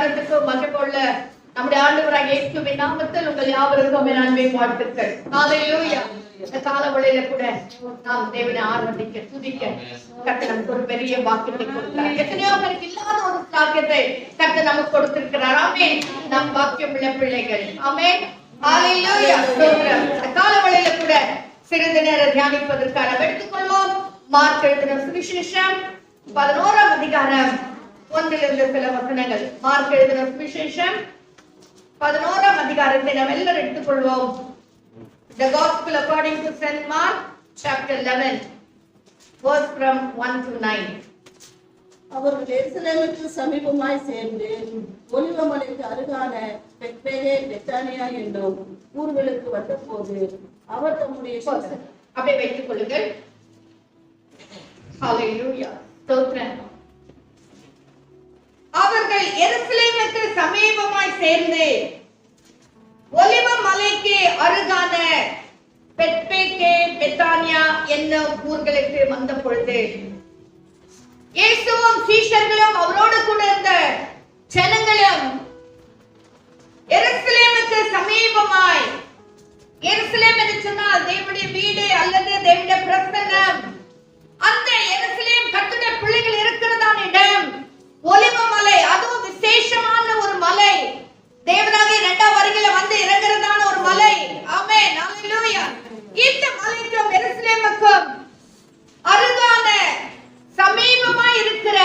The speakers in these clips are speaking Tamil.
கனத்துக்கும் மகிமையுள்ள நம்முடைய ஆண்டவராகிய இயேசுவின் நாமத்தில் உங்கள் யாவருக்கும் என் அன்பின் வாழ்த்துக்கள். ஹல்லேலூயா. இந்த காலவெளியில கூட நாம் தேவனை ஆராதிக்க துதிக்க கர்த்தர் நமக்கு ஒரு பெரிய பாக்கியத்தை கொடுக்கிறார். எத்தனையோ பேருக்கு இல்லாத ஒரு பாக்கியத்தை கர்த்தர் நமக்கு கொடுத்திருக்கிறார். ஆமென். நாம் பாக்கியம் உள்ள பிள்ளைகள். ஆமென். ஹல்லேலூயா. இந்த காலவெளியில கூட சிறிது நேரம் தியானிப்பதற்காக எடுத்துக்கொள்வோம். மார்க் எழுதின சுவிசேஷம் 11ஆம் அதிகாரம் 1 சில வசனங்கள். மார்க் எழுதின சுவிசேஷம் 11ஆம் அதிகாரத்தை நாம் எல்லாரும் எடுத்துக்கொள்வோம். The Gospel according to Saint Mark, chapter 11, verse from 1 to 9. அவர்கள் எருசலேமுக்கு சமீபமாய் சேர்ந்து ஒலிவமலைக்கு அருகான பெத்பகே பெத்தானியா என்னும் ஊர்களுக்கு வந்தபோது அவர் தம்முடைய அப்படியே வைத்துக் கொள்ளுங்கள். ஹல்லேலூயா. ஸ்தோத்திரம். அவர்கள் எருசலேமுக்கு சமீபமாய் சேர்ந்து ஒலிவ மலைக்கு அருகான பெத்பகே பெத்தானியா என்னும் ஊர்களுக்கு வந்த பொழுது இயேசுவும் சீஷர்களும் அவரோடு கூட இருந்த ஜனங்களும் எருசலேமுக்கு சமீபமாய், எருசலேம் என்று சொன்னால் தேவனுடைய வீடு அல்லது தேவனுடைய பிரசன்னம், அந்த எருசலேம் கர்த்தருடைய பிள்ளைகள் இருக்கிறதான இடம் ஒலிவ மலை, அதுவும் விசேஷமான ஒரு மலை, தேவனாகிய 2ஆம் வருகையில வந்து இறங்குறதான ஒரு மலை. ஆமென். ஹல்லேலூயா. இந்த மலைக்கும் எருசலேமுக்கும் அருகான சமீபமாய் இருக்கிற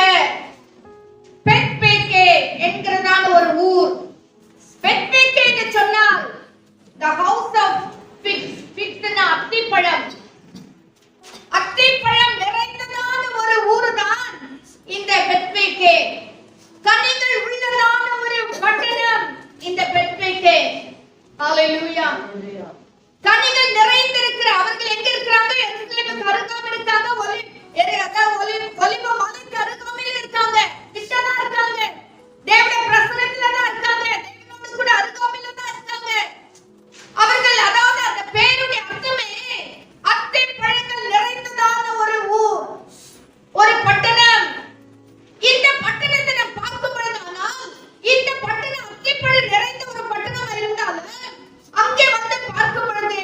பெத்பகே என்கிறதான ஒரு ஊர். பெத்பகே என்று சொன்னால் the house of figs, figs னா அத்திப்பழம், அத்திப்பழம் நிறைந்ததான ஒரு ஊர் தான் இந்த பெத்பகே. கனிகள் உள்ளதான ஒரு பட்டணம் இந்த பெத்பகே. ஹல்லேலூயா. கனிகள் நிறைந்திருக்கிற அவர்கள் எங்க இருக்கிறாங்க? எருசலேமுக்கு அருகாமையில் இருக்காங்க. ஒலிவ மலைக்கு அருகாமையில் இருக்காங்க. கிட்டதான் இருக்காங்க. தேவனுடைய பிரசன்னத்துல தான் இருக்காங்க. தேவனோடு கூட அருகாமையில தான் இருக்காங்க. அவர்கள் அதாவது அந்த பேருடைய அர்த்தமே அத்தை பழங்கள் நிறைந்ததான ஒரு ஊர், ஒரு பட்டணம். இந்த பட்டணத்தை நாம் பார்க்கும் பொழுதானால் இந்த பட்டணம் அத்திப்பழம் நிறைந்த ஒரு பட்டணம் இருந்தாலும் அங்கே வந்து பார்க்கும் பொழுது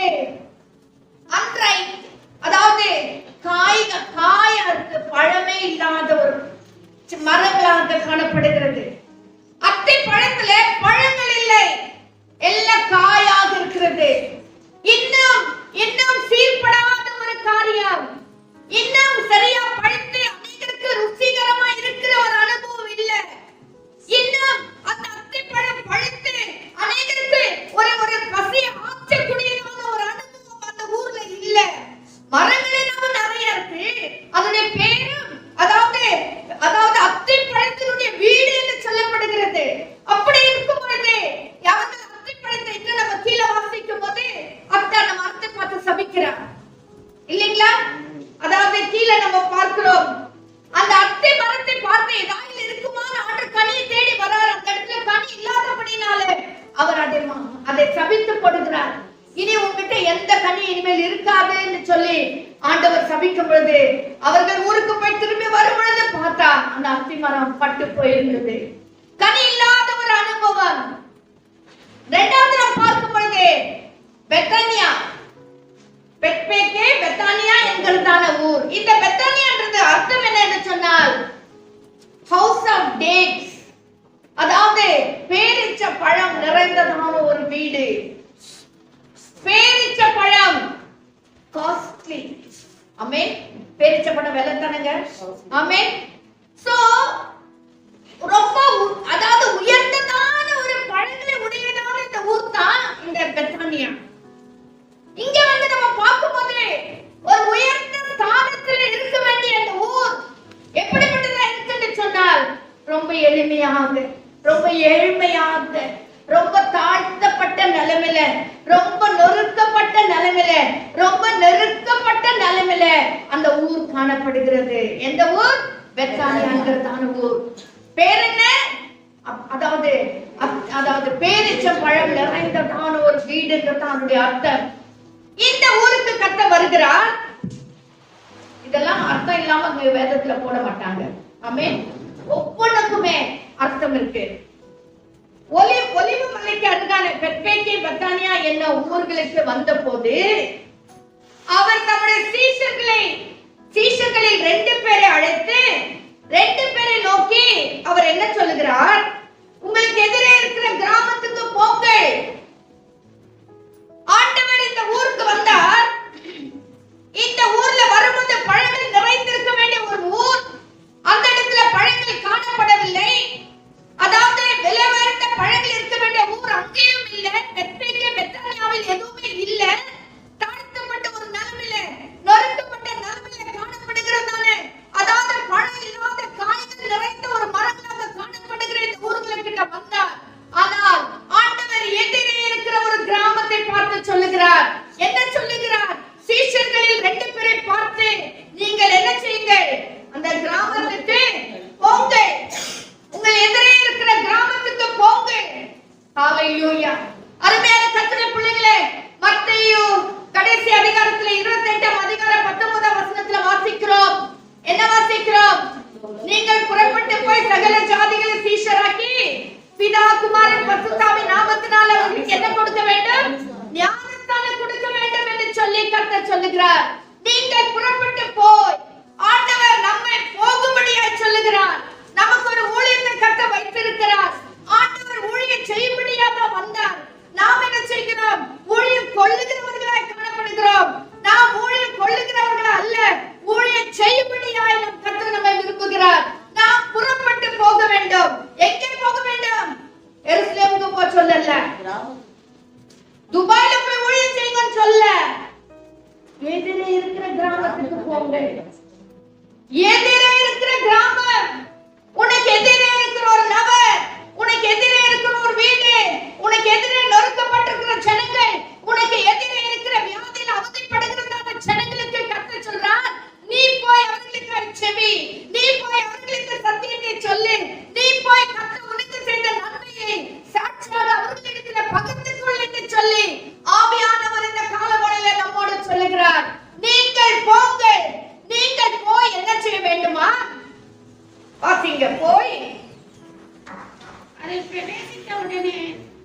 அன்றை அதாவது காயாருக்கு பழமே இல்லாத ஒரு மரங்களாக காணப்படுகிறது. அத்தை பழத்துல பழங்கள் இல்லை, எல்லாம் காயாக இருக்கிறது. இன்னும் சீர்படாத ஒரு காரியம், இன்னும் சரியா பழுத்து அநேகருக்கு ருசிகரமா இருக்கிற ஒரு அனுபவம் இல்லை. இன்னும் அந்த அத்திப்பழம் பழுத்து அநேகருக்கு ஒரு பசியை ஆற்றக்கூடியதான ஒரு அனுபவம் அந்த ஊர்ல இல்ல. மரங்களே நிறைய இருக்கு. அதனுடைய பேரும் அதாவது அத்திப்பழத்தினுடைய வீடு என்று சொல்லப்படுகிறது. அப்படி இருக்கும் பொழுது அவர்கள் அத்திப்பழத்தை இன்னும் நம்ம கீழே வாசிக்கும் போது அத்தை நம்ம அர்த்தத்தை பார்த்து சபிக்கிறார் இல்லைங்களா? அதாவது கீழே நம்ம பார்க்கிறோம், அந்த அத்தை மரத்தை பார்த்து ஏதாவது இருக்குமான ஆண்டு கனியை தேடி வரார். அந்த இடத்துல கனி இல்லாதபடினால அவர் அதை சபித்து கொடுக்கிறார். இனி உங்ககிட்ட எந்த கனி இனிமேல் இருக்காதுன்னு சொல்லி ஆண்டவர் சபிக்கும் பொழுது அவர்கள் ஊருக்கு போய் திரும்பி வரும் பொழுது பார்த்தா அந்த அத்தி மரம் பட்டு போயிருந்தது. கனி இல்லாத ஒரு அனுபவம். 2வது நாம் பார்க்கும் பொழுது பெத்தானியா, பெத்பகே பெத்தானியா என்கிறதான ஊர். இந்த பெத்தானியான்றது அர்த்தம் என்ன என்று சொன்னால் ஹவுஸ் ஆஃப் டேட்ஸ், அதாவது பேரிச்ச பழம் நிறைந்ததான ஒரு வீடு. பேரிச்ச பழம் காஸ்ட்லி. ஆமென். பேரிச்ச பழம் விலை தானங்க. ஆமென். சோ ரொம்ப அதாவது உயர்ந்ததான ஒரு பழங்களை உடையதான இந்த ஊர் தான் இந்த பெத்தானியா. இங்க வந்து நம்ம பார்க்கும்போது ஒரு உயர்ந்த ஸ்தானத்தில் இருக்க வேண்டிய இந்த ஊர் எப்படிப்பட்டதா இருக்குன்னு சொன்னால் ரொம்ப எளிமையாக, ரொம்ப ஏழ்மையாக, ரொம்ப தாழ்த்தப்பட்ட நிலைமையில, ரொம்ப நொறுக்கப்பட்ட நிலைமையில, ரொம்ப நெருக்கப்பட்ட நிலைமையில அந்த ஊர் காணப்படுகிறது. எந்த ஊர்? பெத்தானியாங்கிறதான ஊர். பேர் என்ன? அதாவது பேரிச்ச பழம் நிறைந்ததான ஒரு வீடுங்கிறதானுடைய அர்த்தம். இந்த ஊருக்கு கர்த்தர் வருகிறார். இதெல்லாம் அர்த்தம் இல்லாம வேதத்துல போட மாட்டாங்க. ஆமென். ஒவ்வொன்றுக்குமே அர்த்தம் இருக்கு. ஒலிவ மலைக்கு அருகான பெத்பேகே பெத்தானியா என்னும் ஊர்களுக்கு வந்தபோது அவர் தம்முடைய சீஷர்களில் 2 பேரை அழைத்து 2 பேரை நோக்கி அவர் என்ன சொல்லுகிறார்? உங்களுக்கு எதிரே இருக்கிற கிராமத்துக்கு போங்கள். ஆண்டவர் இந்த ஊருக்கு வந்தார். இந்த ஊர்ல வரும்போது பழங்கள் நிறைந்திருக்க வேண்டிய ஒரு ஊர். அந்த இடத்துல பழங்கள் காணப்படவில்லை. அதாவது விலை உயர்ந்த பழங்கள் இருக்க வேண்டிய ஊர் அங்கேயும் இல்லை. பெத்பேகே பெத்தானியாவில் எதுவுமே இல்லை. தாழ்த்தப்பட்ட ஒரு நிலைமையில, நொறுக்கப்பட்ட நிலைமையில காணப்படுகிறதால, அதாவது பழம் இல்லாத காய்கள் நிறைந்த ஒரு மரங்களாக காணப்படுகிற இந்த ஊர்களுக்கிட்ட வந்தார். ஆனால் ஆண்டவர் எதிரே இருக்கிற ஒரு கிராமத்தை பார்த்து சொல்லுகிறார். என்ன சொல்லுகிறார்? சீஷர்களில் 2 பேரை பார்த்து, நீங்கள் என்ன செய்யுங்கள்? அந்த கிராமத்துக்கு போங்க. உங்கள் எதிரே இருக்கிற கிராமத்துக்கு போங்க. ஹalleluya. அருமையான கர்த்தருடைய பிள்ளைகளே, மத்தேயு கடைசி அதிகாரத்துல 28ஆம் அதிகாரம் 19ஆம் வசனத்துல வாசிக்கிறோம். என்ன வாசிக்கிறோம்? நீங்கள் புறப்பட்டு போய் சகல ஜாதிகளை சீஷராக்கி பிதா குமாரன் பரிசுத்தாவின் நாமத்தினால அவர்களுக்கு என்ன கொடுக்க வேண்டும்? ஞானஸ்நானம் கொடுக்க வேண்டும் என்று சொல்லி கர்த்தர் சொல்லுகிறார். நீங்கள் புறப்பட்டு போய், ஆண்டவர் நம்மை போகும்படியாய் சொல்லுகிறார். நமக்கு ஒரு ஊழியத்தை கர்த்தர் வைத்திருக்கிறார். ஆண்டவர் ஊழியம் செய்யும்படியாக வந்தார். நாம் என்ன செய்கிறோம்? ஊழியம் கொள்ளுகிறவர்களாய் காணப்படுகிறோம். நாம் ஊழியம் கொள்ளுகிறவர்கள் அல்ல, ஊழியம் செய்யும்படியாய் நம் கர்த்தர் நம்மை விரும்புகிறார். நாம் புறப்பட்டு போக வேண்டும். எங்கே போக வேண்டும்? எருசலேமுக்கு போக சொல்லல, துபாயில போய் ஊழியம் செய்யுங்கன்னு சொல்ல, எதிரே இருக்கிற கிராமத்துக்கு போங்க. எதிரே இருக்கிற கிராமம், உனக்கு எதிரே இருக்கிற ஒரு நபர், உனக்கு எதிரே இருக்கிற ஒரு வீடு, உனக்கு எதிரே நொறுக்கப்பட்டிருக்கிற ஜனங்கள், உனக்கு எதிரே இருக்கிற வியாதியில் அவதிப்படுகிறதான ஜனங்களுக்கு கர்த்தர் சொல்றார், நீ போய் அவர்களுக்கு செவி, நீ போய் அவர்களுக்கு சத்தியத்தை சொல்லு, நீ போய் கர்த்தர் உனக்கு செய்த நன்மையை சாட்சியாக அவர்களிடத்துல பகிர்ந்து கொள் என்று சொல்லி ஆவியானவர் இந்த காலவரையில நம்மோடு சொல்லுகிறார். நீங்கள் போங்க. நீங்கள் போய் என்ன செய்ய வேண்டுமா? வாசிங்க. போய்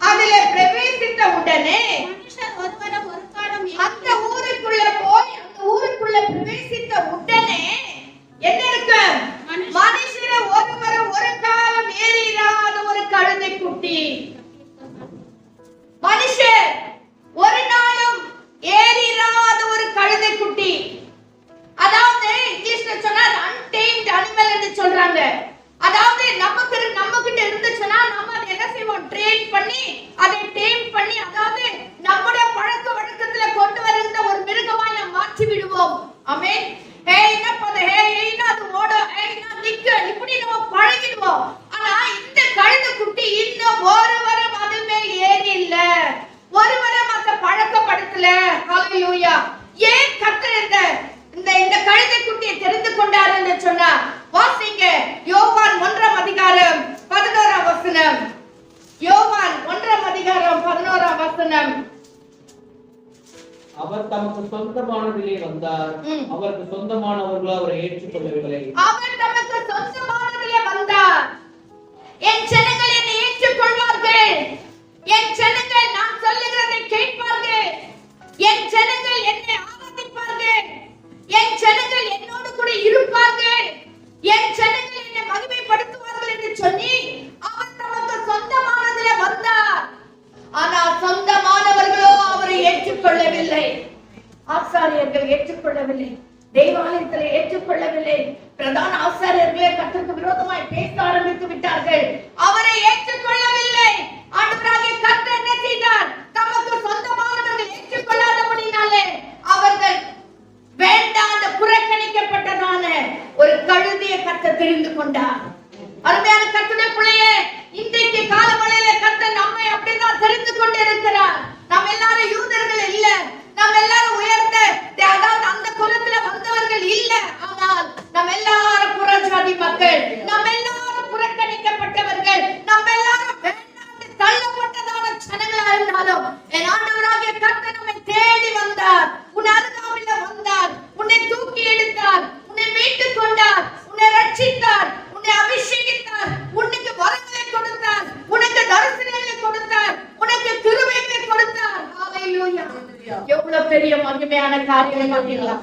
அதில் பிரவேசித்த உடனே மனுஷர் ஒருவரும் ஒரு காலம் அந்த ஊருக்குள்ள போய், அந்த ஊருக்குள்ள பிரவேசித்த உடனே என்ன இருக்கு? மனுஷர் ஒருவரும் ஒரு காலம் ஏறிராத ஒரு கழுதை குட்டி. மனுஷர் ஒரு நாளும் ஏறிராத ஒரு கழுதை குட்டி. அதாவது இங்கிலீஷ்ல சொன்னா untamed animal என்று சொல்றாங்க. அதாவது நம்ம கிட்ட இருந்துச்சுன்னா நம்ம அதை என்ன செய்வோம்? ட்ரெயின் பண்ணி, அதை டேம் பண்ணி, அதாவது நம்முடைய பழக்க வழக்கத்துல கொண்டு வருகிற ஒரு மிருகமாய் நாம் மாற்றி விடுவோம். ஆமென். என்ன பண்ண, ஏய்னா அது ஓட, ஏய்னா நிக்க, இப்படி நம்ம பழகிடுவோம். ஆனா இந்த கழுதை குட்டி இன்னும் ஒரு வாரம் அது மேல் ஏறி இல்ல, ஒரு வாரம் அதை பழக்கப்படுத்தல. ஹalleluya. ஏன் கர்த்தர் இந்த கழுதை குட்டியை தெரிந்து கொண்டார் என்று சொன்னார். வாசிங்க. யோவான் 1ஆம் அதிகாரம் 11ஆம் வசனம். யோவான் 1ஆம் அதிகாரம் 11ஆம் வசனம். அவர் தமக்கு சொந்தமானதிலே வந்தார். அவருக்கு சொந்தமானவர்களோ அவரை ஏற்றுக்கொள்ளவில்லை. அவர் தமக்கு சொந்தமானதிலே வந்தார். என் ஜனங்கள் என்னை ஏற்றுக்கொள்வார்கள். என் ஜனங்கள் நான் சொல்லுகிறதை கேட்பார்கள். என் ஜனங்கள் என்னை ஆராதிப்பார்கள். என் ஜனங்கள் என்னோடு கூட இருப்பார்கள். என் ஜனங்கள் என்னை மகிமைப்படுத்துவார்கள் என்று சொல்லி அவர் தமக்கு சொந்தமானதிலே வந்தார். ஆனால் சொந்தமானவர்களோ அவரை ஏற்றுக்கொள்ளவில்லை. ஆசாரியர்கள் ஏற்றுக்கொள்ளவில்லை. தேவாலயத்தில் ஏற்றுக்கொள்ளவில்லை. பிரதான ஆசாரியர்களே கர்த்தருக்கு விரோதமாய் பேச ஆரம்பித்து விட்டார்கள். அவரை ஏற்றுக்கொள்ளவில்லை. ஆண்டவராகிய கர்த்தர் என்ன செய்தார்? தமக்கு சொந்தமானவர்கள் ஏற்றுக்கொள்ளாதபடினாலே அவர்கள் வேண்டாத புறக்கணிக்கப்பட்டதான ஒரு கழுதையை கர்த்தர் தெரிந்து கொண்டார். அருமையான கர்த்தருடைய பிள்ளையே, இன்றைக்கு காலவளையில கர்த்தர் நம்மை அப்படிதான் தெரிந்து கொண்டு இருக்கிறார். நாம் எல்லாரும் யூதர்கள் இல்ல, நாம் எல்லாரும் உயர்ந்த, அதாவது அந்த குலத்துல வந்தவர்கள் இல்ல. ஆனால் நாம் எல்லாரும் புறஜாதி மக்கள், நாம் எல்லாரும் புறக்கணிக்கப்பட்டவர்கள், நாம் எல்லாரும் வேண்டாண்டு தள்ளப்பட்டதான ஜனங்களா இருந்தாலும் என் ஆண்டவராகிய கர்த்தர் நம்மை தேடி வந்தார். உன் அருகாமையில வந்தார். உன்னை தூக்கி எடுத்தார். உன்னை மீட்டுக் கொண்டார். உன்னை ரட்சித்தார். உன்னை அபிஷேகித்தார். உனக்கு வரங்களை கொடுத்தார். உனக்கு தரிசனங்களை காரியம் பார்த்தீங்களா?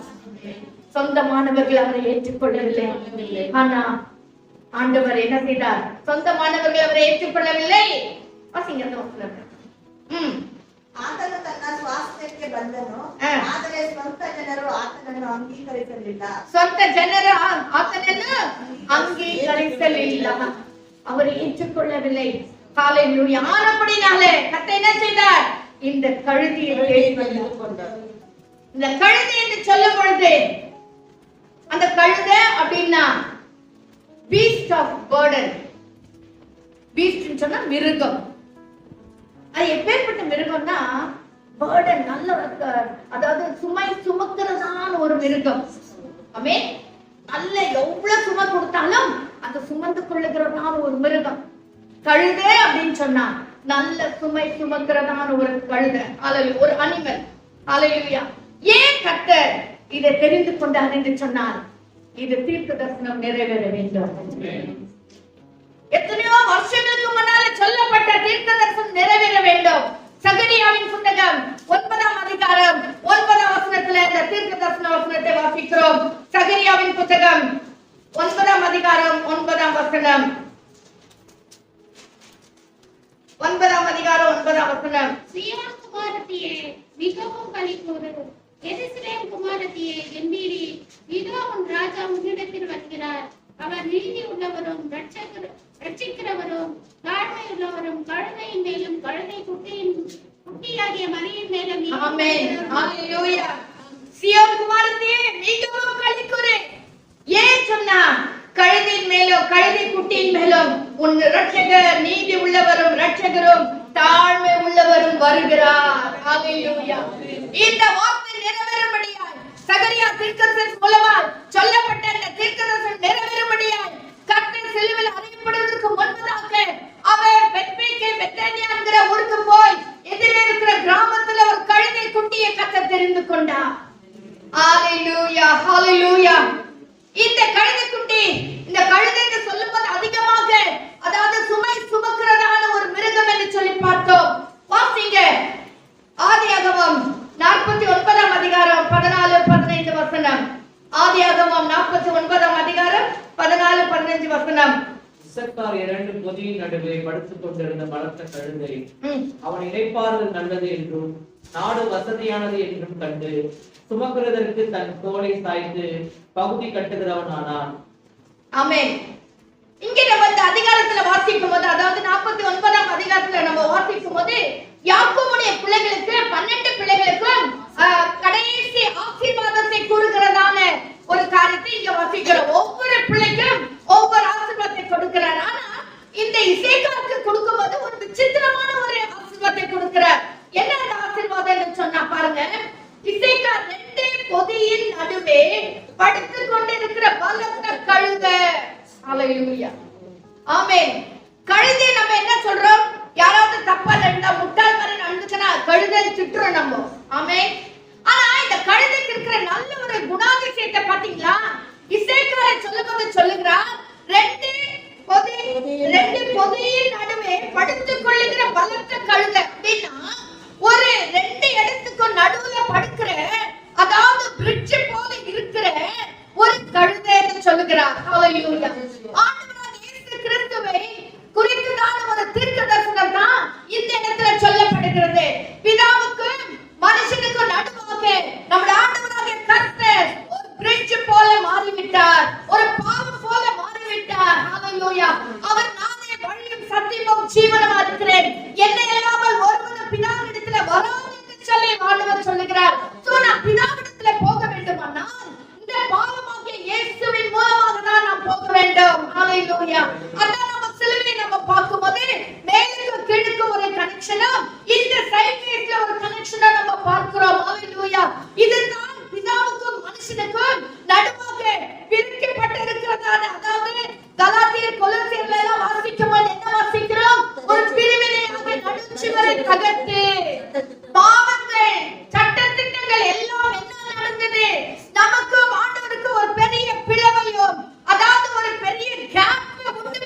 சொந்தமானவர்கள் அவரை ஏற்றுக்கொள்ளவில்லை. ஆனா ஆண்டவர் என்ன செய்தார்? சொந்தமானவர்கள் அவரை ஏற்றுக்கொள்ளவில்லை. வாசிங்க அந்த வசனத்தை. ಆತನು ತನ್ನ ಸ್ವಾಸ್ಥ್ಯಕ್ಕೆ ಬಂದನು, ಆದರೆ ಸ್ವಂತ ಜನರು ಆತನನ್ನು ಅಂಗೀಕರಿಸಲಿಲ್ಲ. ಸ್ವಂತ ಜನರು ಆತನನ್ನು ಅಂಗೀಕರಿಸಲಿಲ್ಲ, அவரை ஏற்றுக்கொள்ளவில்லை. ஹalleluya. ஆனபடினாலே கர்த்தர் என்ன செய்தார்? இந்த கழுதையை தேடிக் கொண்டார். இந்த கழுதை என்று சொல்லும் பொழுது அந்த கழுதை அப்படின்னா பீஸ்ட் ஆஃப் பர்டன். பீஸ்ட் சொன்னா மிருகம். அது எப்பேற்பட்ட மிருகம்னா பர்டன், நல்ல அதாவது சுமை சுமக்கிறதான ஒரு மிருகம். ஆமென். நல்ல எவ்வளவு சுமை கொடுத்தாலும் அந்த சுமந்து கொள்ளுகிறதான ஒரு மிருகம் கழுதை அப்படின்னு சொன்னா நல்ல சுமை சுமக்கிறதான ஒரு கழுதை. ஹalleluya. ஒரு அனிமல். ஹalleluya. ஏன் கர்த்தர் இதை தெரிந்து கொண்டார் என்று சொன்னால் இது தீர்க்க தரிசனம் நிறைவேற வேண்டும். எத்தனையோ வருஷங்களுக்கு முன்னால சொல்லப்பட்ட தீர்க்க தரிசனம் நிறைவேற வேண்டும். சகரியாவின் புத்தகம் 9ஆம் அதிகாரம் 9ஆம் வசனத்துல இந்த தீர்க்க தரிசன வசனத்தை வாசிக்கிறோம். சகரியாவின் புத்தகம் 9ஆம் அதிகாரம் 9ஆம் வசனம். 9ஆம் அதிகாரம் 9ஆம் வசனம். சீயோன் குமாரத்தியே மிகவும் களிகூரு, எருசலேம் குமாரத்தியே கெம்பீரி, இதோ உன் ராஜா உன்னிடத்தில் வருகிறார். அவர் நீதி உள்ளவரும் ரட்சிக்கிறவரும் தாழ்மை உள்ளவரும் கழுதையின் மேலும் கழுதை குட்டியாகிய மரியின் மேலும். ஆமென். ஹalleluya. சீயோன் குமாரத்தியே மிகவும் களிகூரு. ஏன் சொன்னா? கழுதையின் மேலும் கழுதை குட்டியின் மேலும் உன் ரட்சகர் நீதி உள்ளவரும் ரட்சகரும் தாழ்மை உள்ளவரும் வருகிறார். ஹalleluya. இந்த வார்த்தை நிறைவேறும்படியாய் சகரியா தீர்க்கதரிசி மூலமாக சொல்லப்பட்ட இந்த தீர்க்கதரிசனம் நிறைவேறும்படியாய் கர்த்தர் சிலுவையில் அறையப்படுவதற்கு முன்பதாக அவர் பெத்தானியா என்கிற ஊருக்கு போய் எதிரே இருக்கிற கிராமத்துல ஒரு கழுதை குட்டியை கர்த்தர் தெரிந்து கொண்டார். ஹalleluya. ஹalleluya. இந்த கழுதை குட்டி, இந்த கழுதை என்று சொல்லும்போது அதிகமாக அதாவது சுமை சுமக்கிறதான ஒரு மிருகம் என்று சொல்லி பார்த்தோம். வாசிங்க ஆதியாகமம் 49ஆம் அதிகாரம் 14-15 வசனம். ஆதியாகமம் 49ஆம் அதிகாரம் 14-15 வசனம். இசக்கார் 2 பொதியின் நடுவே படுத்துக் கொண்டிருந்த பலத்த கழுதை அவன் இளைப்பாறுதல் நல்லது என்றும் நாடு வசதியானது என்றும் கண்டு சுமக்கிறதற்கு தன் தோளை சாய்த்து பகுதி கட்டுகிறவன் ஆனான். ஆமென். இங்க நம்ம இந்த அதிகாரத்துல வாசிக்கும் போது, அதாவது 49ஆம் அதிகாரத்துல நம்ம வாசிக்கும் போது யாக்கோபுடைய பிள்ளைகளுக்கு 12 பிள்ளைகளுக்கும் கடைசி ஆசீர்வாதத்தை கூறுகிறதான ஒரு காரியத்தை இங்க வாசிக்கிறோம். ஒவ்வொரு பிள்ளைக்கும் ஒவ்வொரு ஆசீர்வாதத்தை கொடுக்கிறார். ஆனா இந்த இசேக்காருக்கு கொடுக்கும்போது ஒரு விசித்திரமான ஒரு ஆசீர்வாதத்தை கொடுக்கிறார். என்ன அந்த ஆசீர்வாதம் என்று சொன்னா பாருங்க. இசேக்கார் 2 பொதியின் நடுவே படுத்துக் கொண்டிருக்கிற பலத்த கழுதை. ஹalleluya. ஆமென். கழுதை நம்ம என்ன சொல்றோம்? யாராவது தப்பா நடந்தா முட்டாள் மாதிரி நடந்துச்சுனா கழுதை திட்டுறோம் நம்ம. ஆமென். ஆனா இந்த கழுதைக்கு இருக்கிற நல்ல ஒரு குணாதிசயத்தை பாத்தீங்களா? இசேக்காரை சொல்லும்போது சொல்லுகிறார் 2 பொதியின் நடுவே படுத்துக் கொள்ளுகிற பலத்த கழுதை. அப்படின்னா ஒரு 2 இடத்துக்கு நடுவுல படுக்கிற, அதாவது பிரிட்ஜ் போல இருக்கிற ஒரு கழுதை என்று சொல்லுகிறார். ஹalleluya. ஆண்டவராகிய இயேசு கிறிஸ்துவை குறித்துதான ஒரு தீர்க்க தரிசனம் தான் இந்த இடத்துல சொல்லப்படுகிறது. பிதாவுக்கும் மனுஷனுக்கும் நடுவாக நம்முடைய ஆண்டவராகிய கர்த்தர் ஒரு பிரிட்ஜ் போல மாறிவிட்டார், ஒரு பாலம் போல மாறிவிட்டார். ஹalleluya. அவர் நானே வழியும் சத்தியமும் ஜீவனுமா இருக்கிறேன், என்னை அல்லாமல் ஒருவனும் பிதாவிடத்துல வராது என்று சொல்லி ஆண்டவர் சொல்லுகிறார். சோ நான் பிதாவிடத்துல போக வேண்டுமானால் இந்த பாலமாகிய இயேசுவின் மூலமாக தான் நாம் போக வேண்டும். ஹalleluya. அதான் நம்ம சிலுவையை நம்ம பார்க்கும்போது மேலுக்கு கீழுக்கு ஒரு கனெக்ஷனும் இந்த சைட்வேஸ்ல ஒரு கனெக்ஷனும் நம்ம பார்க்கிறோம். ஹalleluya. இதுதான் பிதாவுக்கும் மனுஷனுக்கும் நடுவாக பிரிக்கப்பட்டிருக்கிறதான, அதாவது கலாத்தியர் கொலோசியர்ல எல்லாம் வாசிக்கும்போது என்ன வாசிக்கிறோம்? ஒரு பிரிவினையாக நடுச்சுவரை தகர்த்து பாவங்கள் சட்டதிட்டங்கள் எல்லாம் என்ன நடந்தது? நமக்கு ஆண்டவருக்கு ஒரு பெரிய பிளவையும், அதாவது ஒரு பெரிய கேப் உண்டு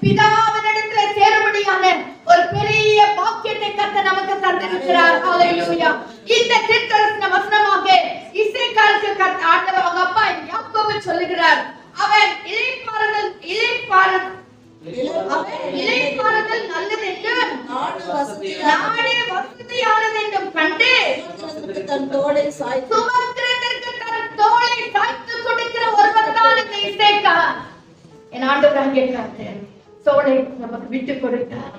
பிதாவினிடத்துல சேரும்படியான ஒரு பெரிய பாக்கியத்தை கர்த்தர் நமக்கு தந்திருக்கிறார். ஹalleluya. இந்த தீர்க்கதரிசன வசனமாக இசைக்காலுக்கு ஆண்டவர் அவங்க அப்பா யாக்கோபு சொல்லுகிறார், அவன் இளைப்பாறுதல் நல்லது என்றும் நாடு வசதியானது என்றும் கண்டு தன் தோளை சாய்த்து சுமக்கிறதற்கு தன் தோளை சாய்த்து கொடுக்கிற ஒருவன் தான் இந்த இசைக்கா. என் ஆண்டவராகிய கர்த்தர் தோளை நமக்கு விட்டு கொடுத்தார்.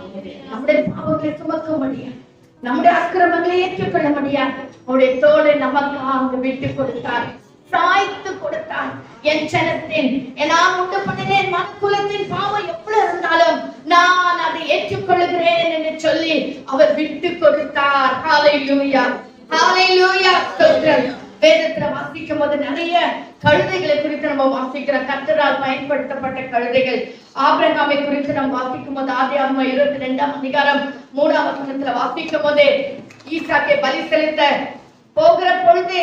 நம்முடைய பாவங்களை சுமக்க முடியாது, நம்முடைய அக்கிரமங்களை ஏற்றுக்கொள்ள முடியாது. அவருடைய தோளை நமக்காக விட்டு கொடுத்தார், சாய்த்து கொடுத்தார். என் ஜனத்தின் நான் உண்டு பண்ணினேன் மனுக்குலத்தின் பாவம் எவ்வளவு இருந்தாலும் நான் அதை ஏற்றுக்கொள்கிறேன் என்று சொல்லி அவர் விட்டு கொடுத்தார். ஹalleluya, ஹalleluya. வேதத்துல வாசிக்கும் போது நிறைய கழுதைகளை குறித்து நம்ம வாசிக்கிறோம். கர்த்தரால் பயன்படுத்தப்பட்ட கழுதைகள். ஆபிரகாமை குறித்து நம்ம வாசிக்கும் போது ஆதியாகமம் 22ஆம் அதிகாரம் 3ஆம் வசனத்துல வாசிக்கும் போது ஈசாக்கை பலி செலுத்த போகிற பொழுது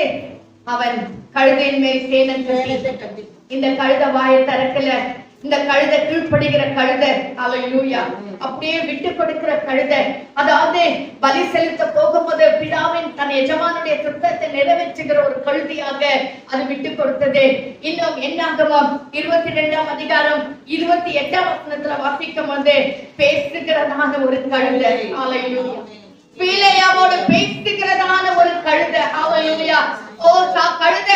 அவன் கழுதையின் மேல் சேணம் கட்டி, இந்த கழுதை வாயை திறக்கல, இந்த கழுதை கீழ்ப்படுகிற கழுதை, ஹalleluya, அப்படியே விட்டு கொடுக்கிற கழுதை. அதாவது பலி செலுத்த போகும்போது பிதாவின் தன் எஜமானுடைய சித்தத்தை நிறைவேற்றுகிற ஒரு கழுதையாக அது விட்டு கொடுத்தது. இன்னும் என்னாகமம் 22ஆம் அதிகாரம் 28ஆம் வசனத்துல வாசிக்கும் போது பேசுகிறதான ஒரு கழுதை, ஹalleluya, பீலேயாவோடு பேசுகிறதான ஒரு கழுதை, ஹalleluya. ஓ கழுதை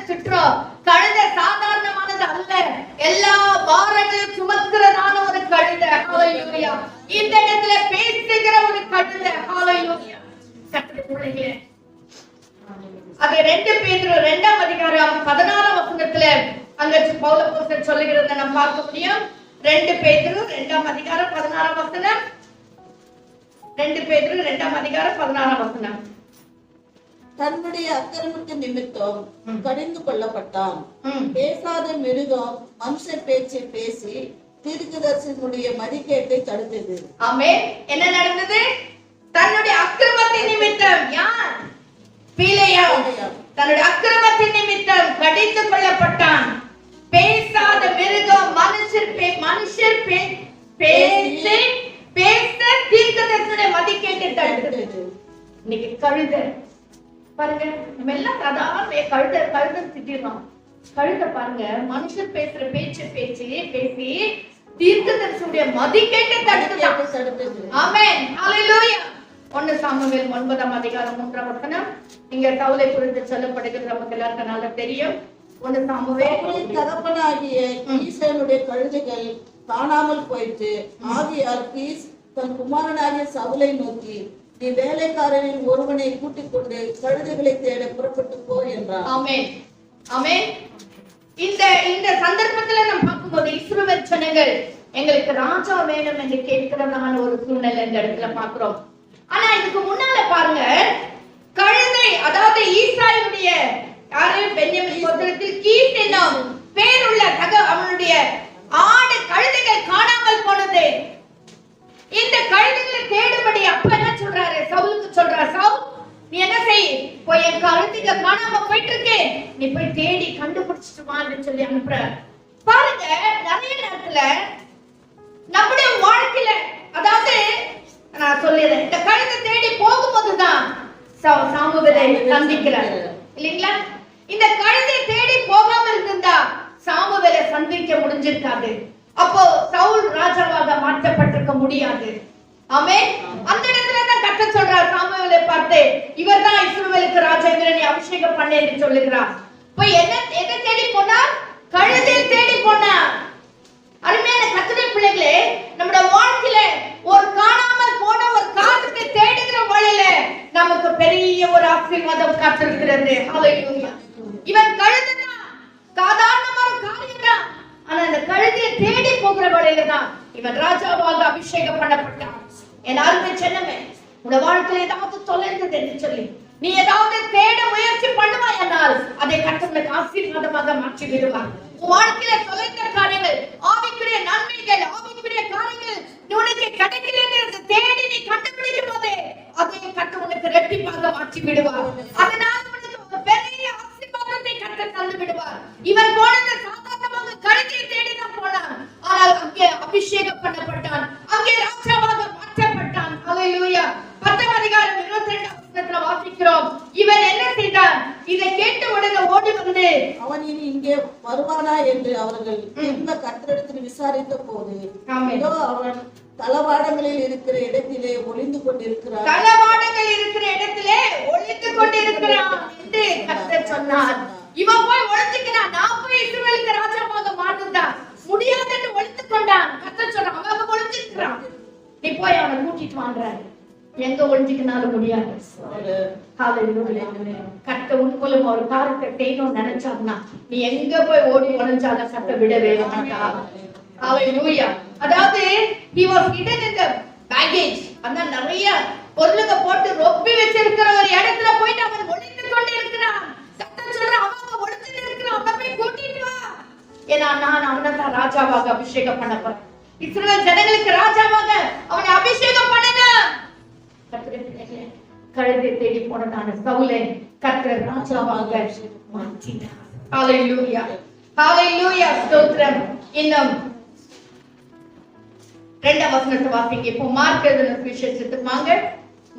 சுற்றும் கழுதை சாதாரணமானது அல்ல, எல்லா பாரங்களையும் சுமக்கிறதான ஒரு கழுதை, ஹalleluya. இந்த இடத்துல பேசுகிற ஒரு கழுதை, ஹalleluya. கர்த்தருடைய பிள்ளைகளே, அது 2 பேதுரு 2ஆம் அதிகாரம் 16ஆம் வசனத்துல அங்க பவுல் அப்போஸ்தலன் சொல்லுகிறதை நாம் பார்க்க முடியும். 2 பேதுரு 2ஆம் அதிகாரம் 16ஆம் வசனம். 2 பேதுரு 2ஆம் அதிகாரம் 16ஆம் வசனம். தன்னுடைய அக்கிரமத்தின் நிமித்தம் கடிந்து கொள்ளப்பட்டான். பேசாத மிருகம் மனுஷர் பேச்சை பேசி தீர்க்கதரிசியினுடைய மதிக்கேட்டை தடுத்தது. ஆமென். என்ன நடந்தது? தன்னுடைய அக்கிரமத்தின் நிமித்தம் யார்? பீலேயா. தன்னுடைய அக்கிரமத்தின் நிமித்தம் கடிந்து கொள்ளப்பட்டான். பேசாத மிருகம் மனுஷர் பேச தீர்க்கதரிசியினுடைய மதிக்கேட்டை தடுத்தது. இன்னைக்கு கழுதை பாருங்க, நம்ம எல்லாம் சாதாரண கழுதை திட்டிடுறோம். கழுதை பாருங்க, மனுஷர் பேசுற பேசி தீர்க்கதரிசியுடைய மதிக்கேட்டை தடுத்தது. ஆமென், ஹalleluya. 1 சாமுவேல் 9ஆம் அதிகாரம் 3ஆம் வசனம். இங்க சவுலை குறித்து சொல்லப்படுகிறது நமக்கு எல்லாருக்கும் நல்லா தெரியும். 1 சாமுவேல். தகப்பனாகிய ஈசானுடைய கழுதைகள் காணாமல் போயிட்டு, ஆகையால் கீஸ் தன் குமாரனாகிய சவுலை நோக்கி, நீ வேலைக்காரனின் ஒருவனை கூட்டிக் கொண்டு கழுதைகளை தேட புறப்பட்டு போ என்றார். ஆமென், ஆமென். இந்த சந்தர்ப்பத்துல நம்ம பார்க்கும்போது இஸ்ரவேல் ஜனங்கள் எங்களுக்கு ராஜா வேணும் என்று கேட்கிறதான ஒரு சூழ்நிலை இந்த இடத்துல பார்க்கிறோம். ஆனா இதுக்கு முன்னால பாருங்க, கழுதை, அதாவது ஈசாயுடைய பென்யமீன் கோத்திரத்தில் கீஸ் என்னும் பேருள்ள அவனுடைய ஆடு கழுதைகள் காணாமல் போனது. இந்த கழுதைகளை தேடும்படி அப்ப என்ன சொல்றாரு? சவுலுக்கு சொல்றாரு, சவுல் நீ என்ன செய், போய் என் கழுதைகள் காணாம போயிட்டு இருக்கு, நீ போய் தேடி கண்டுபிடிச்சிட்டு வான்னு சொல்லி அனுப்புறாரு. பாருங்க, நிறைய நேரத்துல நம்முடைய வாழ்க்கையில, அதாவது நான் சொல்லிடுறேன், இந்த கழுதை தேடி போகும்போதுதான் சாமுவேலை சந்திக்கிறார் இல்லைங்களா? இந்த கழுதை தேடி போகாம இருந்தா சாமுவேலை சந்திக்க முடிஞ்சிருக்காது. அப்போ சவுல் ராஜாவாக மாற்றப்பட்டிருக்க முடியாது. ஆமென். அந்த இடத்துல தான் கர்த்தர் சொல்றார் சாமுவேலை பார்த்து, இவர்தான் இஸ்ரவேலுக்கு ராஜா, இவரை அபிஷேகம் பண்ணு என்று சொல்லுகிறார். போய் எதை தேடி போனார்? கழுதை தேடி போனார். அருமையான கர்த்தருடைய பிள்ளைகளே, நம்முடைய வாழ்க்கையில ஒரு காணாமல் போன ஒரு காரியத்தை தேடுகிற வழியில நமக்கு பெரிய ஒரு ஆசீர்வாதம் காத்திருக்கிறது. ஹalleluya. இவன் கழுதைதான், சாதாரணமான காரியம் தான். ஆனா அந்த கழுதையை தேடி போகிற வழியில தான் இவன் ராஜாவாக அபிஷேகம் பண்ணப்பட்டான். என் அருமை ஜனமே, உங்க வாழ்க்கையில ஏதாவது தொலைந்தது என்று சொல்லி நீ ஏதாவது தேட முயற்சி பண்ணுவாய் என்றால் அதை கர்த்தர் ஆசீர்வாதமாக மாற்றி விடுவார். உன் வாழ்க்கையில தொலைந்த காரியங்கள், ஆவிக்குரிய நன்மைகள், ஆவிக்குரிய காரியங்கள் உனக்கு கிடைக்கல என்று தேடி நீ கண்டுபிடிக்கும் போது அதை கர்த்தர் உனக்கு இரட்டிப்பாக மாற்றி விடுவார். அதனால உனக்கு ஒரு பெரிய ஆசீர்வாதத்தை கர்த்தர் தந்து விடுவார். இவன் போனது சாதாரணமாக கழுதையை தேடி தான் போனான். ஆனால் அங்கே அபிஷேகம் அவர்கள் திரும்ப கர்த்தரிடத்தில் விசாரித்த போது ஆமென். இதோ அவன் தளவாடங்களில் இருக்கிற இடத்திலே ஒளிந்து கொண்டிருக்கிறான். தளவாடங்கள் இருக்கிற இடத்திலே ஒளிந்து கொண்டிருக்கிறான் என்று கர்த்தர் சொன்னார். இவன் போய் ஒளிஞ்சுக்கிறான். நான் போய் இஸ்ரவேலுக்கு ராஜாவாக மாட்டுதான் முடியாது என்று ஒளிந்து கொண்டான். கர்த்தர் சொன்னான், அவன் ஒளிஞ்சிருக்கிறான், நீ போய் அவனை கூட்டிட்டு வாங்குறாரு. எங்க ஒளிஞ்சுக்கினாலும் முடியாது. கர்த்தர் உன் மூலம் ஒரு காரியத்தை செய்யணும்னு நினைச்சாருன்னா நீ எங்க போய் ஓடி ஒளிஞ்சாலும் கர்த்தர் விடவே மாட்டான். ஹalleluya. அதாவது he was hidden in the baggage. அந்த நிறைய பொருளுங்க போட்டு ரொப்பி வச்சிருக்கிற ஒரு இடத்துல போயிட்டு அவன் ஒளிந்து கொண்டு இருக்கிறான். கர்த்தர் சொல்ற அவன் ஒளிஞ்சிட்டு இருக்கிறான், அவனை போய் கூட்டிட்டு வா. ஏன்னா நான் அவனை தான் ராஜாவாக அபிஷேகம் பண்ண போறேன். இஸ்ரவேல் ஜனங்களுக்கு ராஜாவாக அவனை அபிஷேகம் பண்ணணும். கழுதை தேடி போனதான சவுலை கர்த்தர் ராஜாவாக மாற்றினார். ஹalleluya. ஹalleluya. ஸ்தோத்திரம். இன்னும் 2ஆம் வசனத்தை வாசிங்க. இப்போ மார்க் எழுதின சுவிசேஷத்துக்கு வாங்க.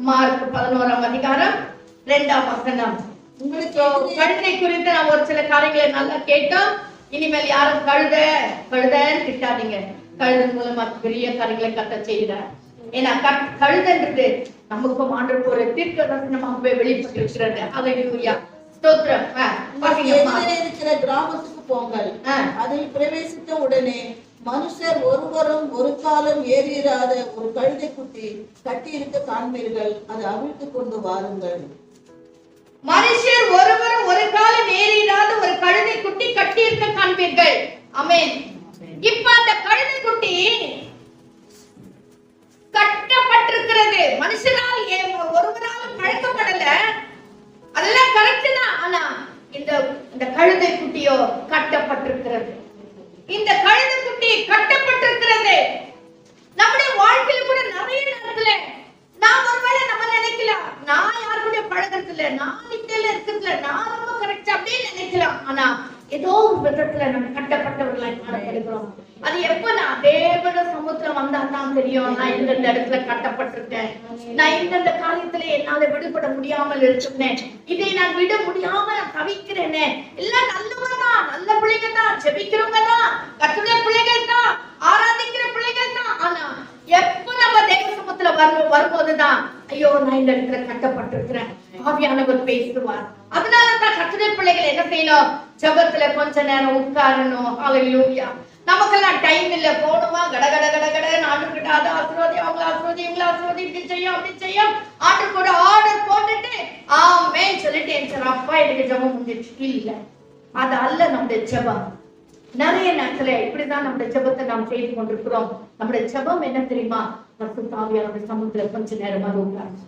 மார்க் 11ஆம் அதிகாரம் 2ஆம் வசனம். உங்களுக்கு கழுதை குறித்து நாம் ஒரு சில காரியங்களை நல்லா கேட்டோம். இனிமேல் யாரும் கழுதைன்னு திட்டாதீங்க. கழுதன் மூலமா பெரிய காரியங்களை கர்த்தர் செய்கிறார். ஏன்னா கழுதன்றது நமக்கும் ஆண்டவருக்கு ஒரு தீர்க்கதரிசனமாகவே வெளிப்பட்டு இருக்கிறது. ஹalleluya. ஸ்தோத்திரம். இருக்கிற கிராமத்துக்கு போங்கள். அதில் பிரவேசித்த உடனே மனுஷர் ஒருவரும் ஒரு காலம் ஏறிராத ஒரு கழுதை குட்டி கட்டி இருக்க காண்பீர்கள். அதை அவிழ்த்து கொண்டு வாருங்கள். மனுஷர் ஒருவரும் ஒரு காலம் ஏறிராத ஒரு கழுதை குட்டி கட்டி இருக்க காண்பீர்கள். ஆமென். இப்ப அந்த கழுதை குட்டி கட்டப்பட்டிருக்கிறது. மனுஷரால் ஒருவராலும் பழக்கப்படல. அதெல்லாம் கரெக்ட் தான். ஆனா இந்த கழுதை குட்டியோ கட்டப்பட்டிருக்கிறது. இந்த கழுதை குட்டி கட்டப்பட்டிருக்கிறது. நம்முடைய வாழ்க்கையில கூட நிறைய நேரத்துல நான் ஒருவேளை நம்ம நினைக்கலாம், நான் யாருடைய பழகிறது இல்ல, நான் இட்டல இருக்கிறதுல நான் ரொம்ப கரெக்ட் அப்படின்னு நினைக்கலாம். ஆனா ஏதோ ஒரு விதத்துல நம்ம கட்டப்பட்டவர்களாய் காணப்படுகிறோம். அது எப்ப நான் தேவன சமுத்திரம் வந்தா தான் தெரியும், நான் இந்த இடத்துல கட்டப்பட்டிருக்கேன், நான் இந்த காரியத்துல என்னால விடுபட முடியாமல் இருக்கிறேன், இதை நான் விட முடியாம நான் தவிக்கிறேனே. எல்லாம் நல்லவங்க தான், நல்ல பிள்ளைங்க தான், ஜெபிக்கிறவங்க தான், கர்த்தருடைய பிள்ளைகள் தான், ஆராதிக்கிற பிள்ளைகள் தான். ஆனா எப்ப நம்ம தேவ சமூகத்துல வரும்போதுதான் ஐயோ நான் இந்த இடத்துல கட்டப்பட்டிருக்கிறேன் ஆவியானவர் பேசுவார். அதனாலதான் கர்த்தருடைய பிள்ளைகள் என்ன செய்யணும், ஜெபத்துல கொஞ்ச நேரம் உட்காரணும். ஹalleluya. நமக்கெல்லாம் டைம் இல்ல, போணுமா கட கட கட கட ஆண்டுகிட்ட அதை ஆசீர்வாதி, அவங்கள ஆசீர்வாதி, இவங்கள ஆசீர்வாதி, இப்படி செய்யும் அப்படி செய்யும் ஆண்டு கூட ஆர்டர் போட்டுட்டு ஆமென் சொல்லிட்டு அப்பா எனக்கு ஜெபம் முடிஞ்சிச்சு. இல்ல, அது அல்ல நம்முடைய ஜெபம். நிறைய நேரத்துல இப்படிதான் நம்முடைய ஜெபத்தை நாம் செய்து கொண்டிருக்கிறோம். நம்முடைய ஜெபம் என்ன தெரியுமா, பரிசுத்த ஆவியானவர் சமூகத்துல கொஞ்ச நேரம் அது உட்கார்ந்து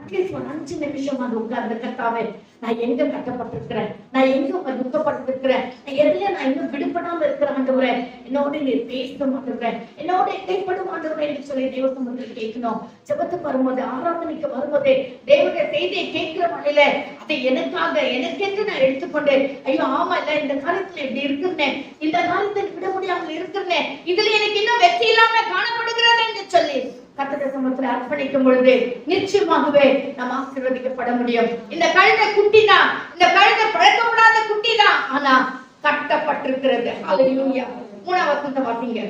அட்லீஸ்ட் ஒரு 5 நிமிஷம் அது உட்கார்ந்து கர்த்தாவே நான் எங்க கட்டப்பட்டிருக்கிறேன், நான் எங்க துக்கப்பட்டிருக்கிறேன், எதுல நான் இன்னும் விடுபடாம இருக்கிறேன் ஆண்டவரே, என்னோட நீர் பேசணும் ஆண்டவரே, என்னோட இடைப்படும் ஆண்டவரே என்று சொல்லி தேவ சமூகத்தில் கேட்கணும். ஜெபத்துக்கு வரும்போது, ஆராதனைக்கு வரும்போதே தேவனுடைய செய்தியை கேட்கிற வழியில அதை எனக்கென்று நான் எடுத்துக்கொண்டு ஐயோ ஆமா இல்ல இந்த காரியத்துல இப்படி இருக்கிறேன், இந்த காரியத்தை விட முடியாமல் இருக்கிறேன், இதுல எனக்கு இன்னும் வெற்றி இல்லாம காணப்படுகிறது என்று சொல்லி கர்த்தருடைய சமூகத்தில் அர்ப்பணிக்கும் பொழுது நிச்சயமாகவே நாம் ஆசீர்வதிக்கப்பட முடியும். இந்த கழுதை குட்டி தான், இந்த கழுதை பழக்கப்படாத குட்டி தான், ஆனா கட்டப்பட்டிருக்கிறது. ஹalleluya. 3ஆம் வசனத்தை வாசிங்க.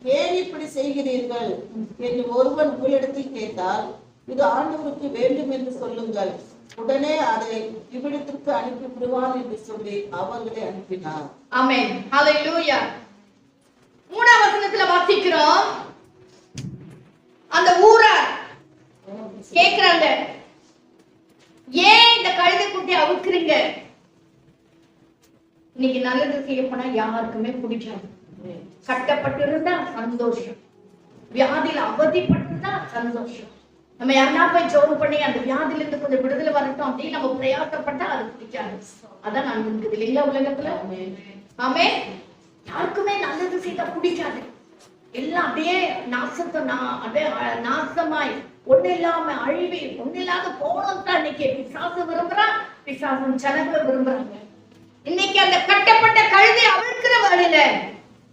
ஏன் இப்படி செய்கிறீர்கள் என்று ஒருவன் உங்களிடத்தில் கேட்டால் இது ஆண்டவருக்கு வேண்டும் என்று சொல்லுங்கள், உடனே அதை இவ்விடத்திற்கு அனுப்பி விடுவான் என்று சொல்லி அவர்களை அனுப்பினார். ஆமென். ஹalleluya. 3ஆம் வசனத்துல வாசிக்கிறோம், அந்த ஊரார் கேக்குறாங்க, ஏன் இந்த கழுதை குட்டி அவுக்குறீங்க? இன்னைக்கு நல்லது செய்ய போனா யாருக்குமே பிடிக்காது. கட்டப்பட்டிருந்தா சந்தோஷம், வியாதியில அவதிப்பட்டிருந்தா சந்தோஷம். நம்ம யாருன்னா போய் ஜோம் பண்ணி அந்த வியாதியில இருந்து கொஞ்சம் விடுதலை வரட்டும் அப்படின்னு நம்ம பிரயாசப்பட்டா அது பிடிக்காது. அதான் நான் இருக்குது இல்லைங்களா உலகத்துல. ஆமே, யாருக்குமே நல்லது செய்தா பிடிக்காது. எல்லாம் அப்படியே நாசமாய் ஒண்ணு இல்லாம அழிவி ஒண்ணு இல்லாத போனோம் தான் இன்னைக்கு பிசாசு விரும்புறான், பிசாசம் ஜனங்களும் விரும்புறாங்க. இன்னைக்கு அந்த கட்டப்பட்ட கழுதை அவிழ்க்கிற வழியில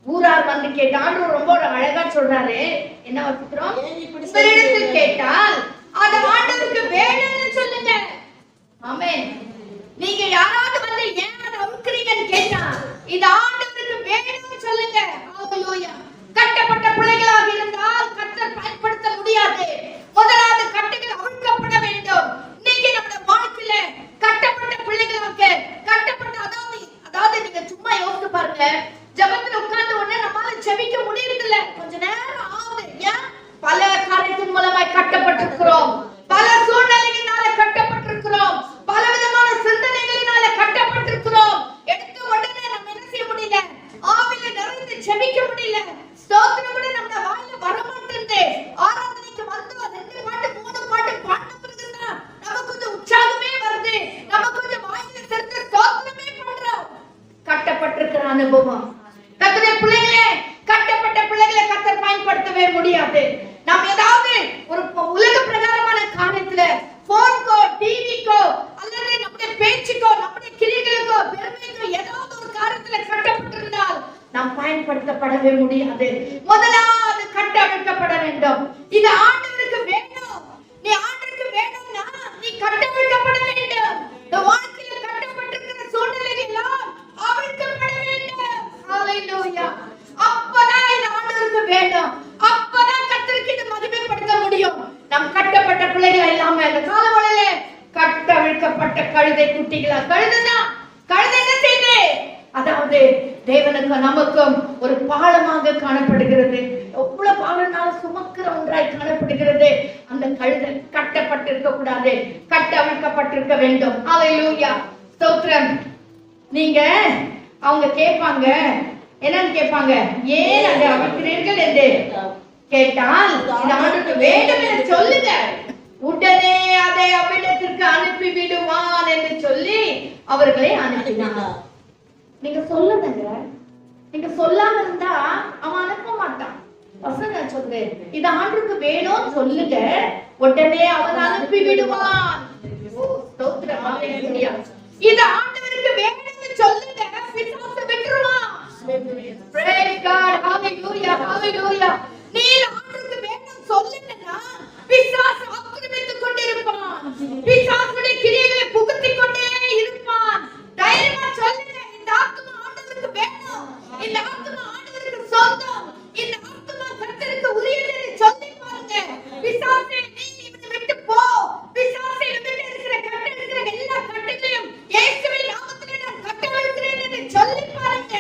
ஊரார் வந்து கேட்டான். ரொம்ப அழகா சொல்றாரு, என்ன வச்சுக்கிறோம், உங்களிடத்தில் கேட்டால் அது ஆண்டவருக்கு வேணும்னு சொல்லுங்க. ஆமென். நீங்க யாராவது வந்து ஏன் அதை அவிழ்க்கிறீங்கன்னு கேட்டா இது ஆண்டவருக்கு வேணும் ஜெபிக்க முடியல, ஸ்தோத்திரம் கூட நம்ம வாயில வர மாட்டேங்குது. ஆராதனைக்கு வந்து 2 பாட்டு 3 பாட்டு பாடின பிறகுதான் நமக்கு கொஞ்சம் உற்சாகமே வருது, நமக்கு கொஞ்சம் வாயில தெரிஞ்ச ஸ்தோத்திரமே பண்றோம். கட்டப்பட்டிருக்கிற அனுபவம். கர்த்தருடைய பிள்ளைகளே, கட்டப்பட்ட பிள்ளைகளை கர்த்தர் பயன்படுத்தவே முடியாது. நாம் ஏதாவது ஒரு உலக பிரகாரமான காரியத்துல போன்கோ, டிவிக்கோ அல்லது நம்முடைய பேச்சுக்கோ, நம்முடைய கிரியைகளுக்கோ, பெருமைக்கோ ஏதாவது ஒரு காரியத்துல கட்டப்பட்டிருந்தால் நாம் பயன்படுத்தப்படவே முடியாது. முதலாவது கட்டவிழ்க்கப்பட வேண்டும். இது ஆண்டவருக்கு வேணும். நீ ஆண்டவருக்கு வேணும்னா நீ கட்டவிழ்க்கப்பட வேண்டும். இந்த வாழ்க்கையில் கட்டப்பட்டிருக்கிற சூழ்நிலைகள் எல்லாம் அவிழ்க்கப்பட வேண்டும். ஹalleluya. அப்பதான் இது ஆண்டவருக்கு வேணும். அப்பதான் கர்த்தருக்கு இது மகிமைப்படுத்த முடியும். நம் கட்டப்பட்ட பிள்ளைகள் இல்லாம இந்த காலவளையில கட்டவிழ்க்கப்பட்ட கழுதை குட்டிகளா. கழுதை என்ன செய்து, அதாவது தேவனுக்கு நமக்கும் ஒரு பாலமாக காணப்படுகிறது. எவ்வளவு பாலனால சுமக்கிற ஒன்றாய் காணப்படுகிறது. அந்த கழுதை கட்டப்பட்டிருக்க கூடாது, கட்டவிழ்க்கப்பட்டிருக்க வேண்டும். ஹalleluya. ஸ்தோத்திரம். நீங்க அவங்க கேட்பாங்க, என்னன்னு கேட்பாங்க, ஏன் அதை அவிழ்க்கிறீர்கள் என்று கேட்டால் இந்த ஆண்டுக்கு வேண்டும் என்று சொல்லுங்க, உடனே அதை அவ்விடத்திற்கு அனுப்பி விடுவான் என்று சொல்லி அவர்களை அனுப்பினார். நீங்க சொல்லுங்க, நீங்க சொல்லாம இருந்தா அவன் அனுப்ப மாட்டான். வசனம் சொல்லுது, இது ஆண்டுக்கு வேணும் சொல்லுங்க, உடனே அவன் அனுப்பி விடுவான். ஸ்தோத்திரம். ஹalleluya. இது ஆண்டவருக்கு வேணும்னு சொல்லுங்க, பிசாசு விட்டுருவான். Praise God. Hallelujah. Hallelujah. நீ ஆண்டவருக்கு வேணும் சொல்லுங்கன்னா பிசாசு ஆக்கிரமித்துக் கொண்டிருப்பான். பிசாசுடைய கிரியைகளை புகுத்திக் கொண்டே இருப்பான். தைரியமா சொல்லுங்க, இந்த ஆத்துமா ஆண்டவருக்கு வேணும், இந்த ஆத்துமா ஆண்டவருக்கு சொந்தம், இந்த ஆத்துமா கர்த்தருக்கு உரியது என்று சொல்லி பாருங்க. பிசாசே நீ இவனை விட்டு போ. பிசாசே விட்டு இருக்கிற எல்லா கட்டுகளையும் இயேசுவின் நாமத்திலே நான் கட்டவிழ்க்கிறேன் என்று சொல்லி பாருங்க.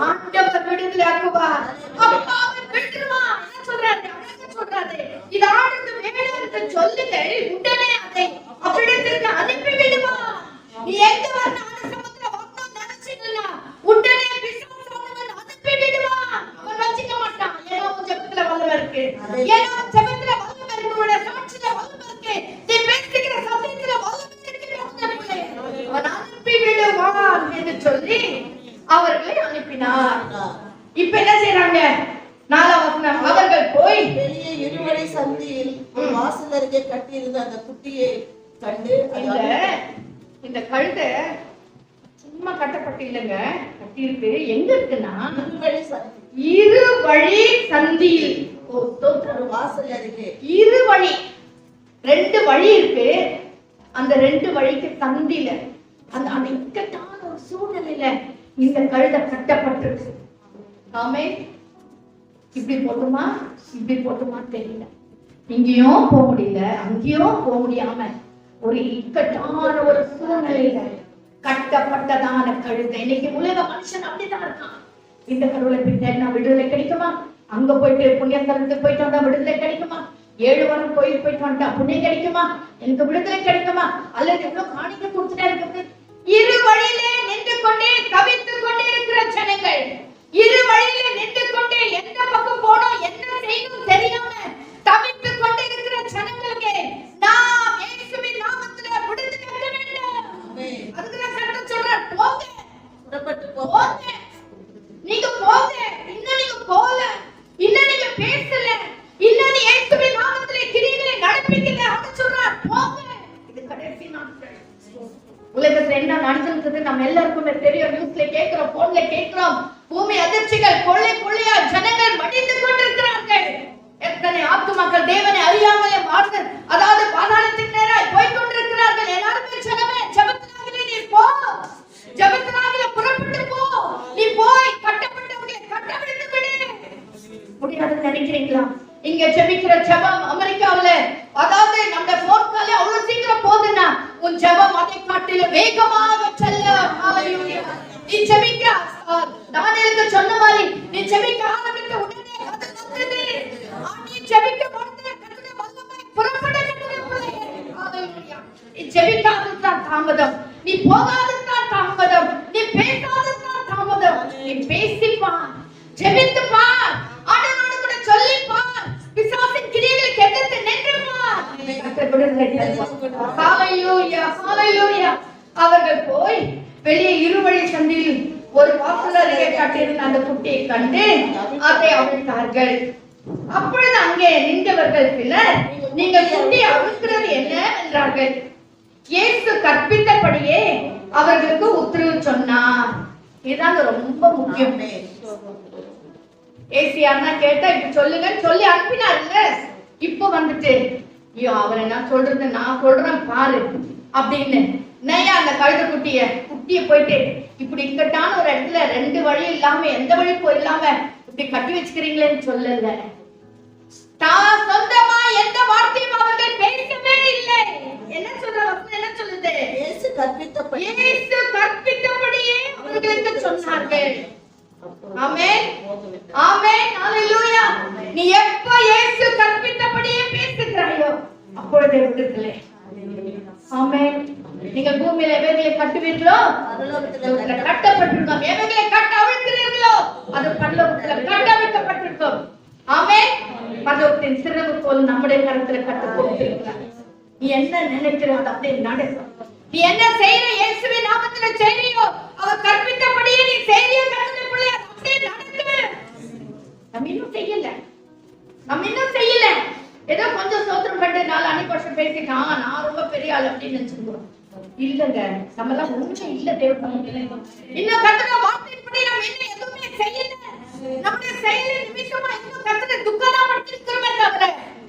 ஆண்டவர் விடுதலையாக்குவார். அப்பா அவர் விட்டுருவான். என்ன சொல்றாரு? அழகா சொல்றாரு, இது ஆண்டவருக்கு வேணும் என்று சொல்லுங்க, உடனே அதை அவ்விடத்திற்கு அனுப்பி விடுவான். நீ எங்க வரணும் சமுத்திர வரணும் நினைச்சீங்கன்னா உடனே பிசாசானவன் அனுப்பி விடுவான். அவன் வச்சுக்க மாட்டான். ஏன்னா உன் ஜெபத்துல வல்லமை இருக்கு, ஏன்னா உன் ஜெபத்துல வல்லமை இருக்கு, உன்னுடைய சாட்சியில வல்லமை இருக்கு, நீ பேசுகிற சத்தியத்துல வல்லமை இருக்கு. அவன் அனுப்பி விடுவான் என்று சொல்லி அவர்களை அனுப்பினார். இப்ப என்ன செய்யறாங்க? 4ஆம் வசனம், அவர்கள் போய் வெளியே இருவழி சந்தியில் ஒரு வாசல் அருகே கட்டியிருந்த அந்த குட்டியை கண்டு, இந்த கழுதை சும்மா கட்டப்பட்டு இல்லைங்க, கட்டி இருக்கு. எங்க இருக்குன்னா இரு வழி சந்தியில் ஒரு வாசல் அருகே. இரு வழி, 2 வழி இருக்கு. அந்த 2 வழிக்கு சந்தியில அந்த இக்கட்டான ஒரு சூழ்நிலையில இந்த கழுதை கட்டப்பட்டிருக்கு. ஆமே, இப்படி போட்டுமா இப்படி போட்டுமா தெரியல, இங்கேயும் போக முடியல, அங்கேயும் போக முடியாம ஒரு இக்கட்டான ஒரு சூழ்நிலையில கட்டப்பட்டதான கழுதை. இன்னைக்கு உலக மனுஷன் அப்படிதான் இருக்கான். இந்த கடவுளை பின்னா விடுதலை கிடைக்குமா, அங்க போயிட்டு புண்ணியஸ்தலத்துக்கு போயிட்டு வந்தா விடுதலை கிடைக்குமா, 7 வாரம் போயிட்டு வந்துட்டா புண்ணியம் கிடைக்குமா, எனக்கு விடுதலை கிடைக்குமா, அல்லது எவ்வளவு காணிக்க கொடுத்துட்டா இருக்கு. இரு வழியிலே நின்று கொண்டே தவித்துக் கொண்டே இருக்கிற ஜனங்கள், இரு வழியிலே நின்று கொண்டே எந்த பக்கம் போனோம் என்ன செய்யணும் தெரியாம தவித்துக் கொண்டே இருக்கிற ஜனங்களுக்கு நாம் இயேசுவின் நாமத்திலே விடுதலை அளிக்க வேண்டும். அதுக்கு நான் சத்தம் சொல்றேன், போங்க, புறப்பட்டு போங்க, நீங்க போங்க. இன்னும் நீங்க போல, இன்னும் நீங்க பேசல, இன்னும் நீ இயேசுவின் நாமத்திலே கிரியைகளை நடப்பிக்கல, அத சொல்றார், போங்க. இது கடைசி நாட்கள். உலகத்துல என்ன நடந்துருக்குது நம்ம எல்லாருக்குமே தெரியும். நியூஸ்ல கேட்கிறோம், போன்ல கேட்கிறோம். பூமி அதிர்ச்சிகள், கொள்ளை கொள்ளையா ஜனங்கள் மடிந்து கொண்டிருக்கிறார்கள். எத்தனை ஆத்துமாக்கள் தேவனை அறியாமலே வாழ்ந்து, அதாவது பாதாளத்துக்கு நேராக போய் கொண்டிருக்கிறார்கள். எல்லாருமே ஜனமே, ஜெபத்தினாலே நீ போ, ஜெபத்தினாலே புறப்பட்டு போ, நீ போய் கட்டப்பட்டவர்களை கட்டவிழ்த்து விடு. முடியாதுன்னு நினைக்கிறீங்களா? இங்க ஜெபிக்கிற ஜெபம் அமெரிக்காவுல, அதாவது நம்ம போர்க்கால அவ்வளவு சீக்கிரம் போகுதுன்னா உன் ஜெபம் அதை காட்டிலும் வேகமாக செல்லும். ஹalleluya. நீ ஜெபிக்க, தானியேலுக்கு சொன்ன மாதிரி நீ ஜெபிக்க ஆரம்பித்த உடனே அது வந்தது. நீ ஜெபிக்க போறது கர்த்தருடைய வல்லமை புறப்பட கட்டளையிடுது. ஹalleluya. நீ ஜெபிக்காதது தான் தாமதம், நீ போகாதது தான் தாமதம், நீ பேசாதது தான் தாமதம். நீ பேசிப்பா, ஜெபித்து பார், ஆண்டவரோடு கூட சொல்லி பார், பிசாசின் கிரியைகளுக்கு எதிர்த்து நின்று பார். கர்த்தர் விடுதலை தருவார். ஹalleluya, ஹalleluya. அவர்கள் போய் வெளியே இருவழி சந்தியில் ஒரு வாசல் அருகே கட்டியிருந்த அந்த குட்டியை கண்டு அதை அவிழ்த்தார்கள். அப்பொழுது அங்கே நின்றவர்கள் சிலர், நீங்கள் குட்டியை அவிழ்க்கிறது என்ன என்றார்கள். இயேசு கற்பித்தபடியே அவர்களுக்கு உத்தரவு சொன்னார். இதுதான் ரொம்ப முக்கியம். ஏசியார்னா கேட்டா இப்ப சொல்லுங்க சொல்லி அனுப்பினாருங்க. இப்ப வந்துட்டு ஐயோ அவர் என்ன சொல்றது, நான் சொல்றேன் பாரு அப்படின்னு நையா அந்த கழுத குட்டிய போயிட்டு இப்படி இக்கட்டான ஒரு இடத்துல ரெண்டு வழி இல்லாம எந்த வழி போயிடலாம இப்படி கட்டி வச்சுக்கிறீங்களேன்னு சொல்லல. தான் சொந்தமா எந்த வார்த்தையும் அவர்கள் பேசவே இல்லை. என்ன சொல்ற வசனம் என்ன சொல்லுது? இயேசு கற்பித்தபடியே அவர்களுக்கு சொன்னார்கள். ஆமென், ஆமென், ஹalleluya. நீ எப்ப இயேசு கற்பித்தபடியே பேசுகிறாயோ அப்பொழுதே விடுதலை. ஆமென். நீங்கள் பூமியில எவைகளை கட்டுவீர்களோ பரலோகத்தில் கட்டப்பட்டிருக்கும், எவைகளை கட்ட அவிழ்க்கிறீர்களோ அது பரலோகத்தில் கட்டவிழ்க்கப்பட்டிருக்கும். ஆமென். பரலோகத்தின் சிறகு போல் நம்முடைய கரத்துல கட்ட போகிறார். நீ என்ன நினைக்கிறாய் அது அப்படியே நடக்கும். நீ என்ன செய்யற இயேசுவின் நாமத்துல செய்றியோ அவர் கற்பித்தபடியே நீ செய்றியோ கர்த்தருடைய பிள்ளை அது அப்படியே நடக்கும். நம்ம இன்னும் செய்யல. ஏதோ கொஞ்சம் ஸ்தோத்திரம் பண்ணிட்டு 4 அன்னைக்கு பேசிட்டான் நான் ரொம்ப பெரிய ஆள் அப்படின்னு நினைச்சுக்கிறோம். இல்லங்க, நம்ம எல்லாம் ஒண்ணுமே இல்ல தேவன். இன்னும் கர்த்தருடைய வார்த்தையின்படி நம்ம இன்னும் எதுவுமே செய்யல. நம்முடைய செயலின் நிமித்தமா இன்னும் கர்த்தரை துக்கமா படுத்திருக்கிறோமே தவிர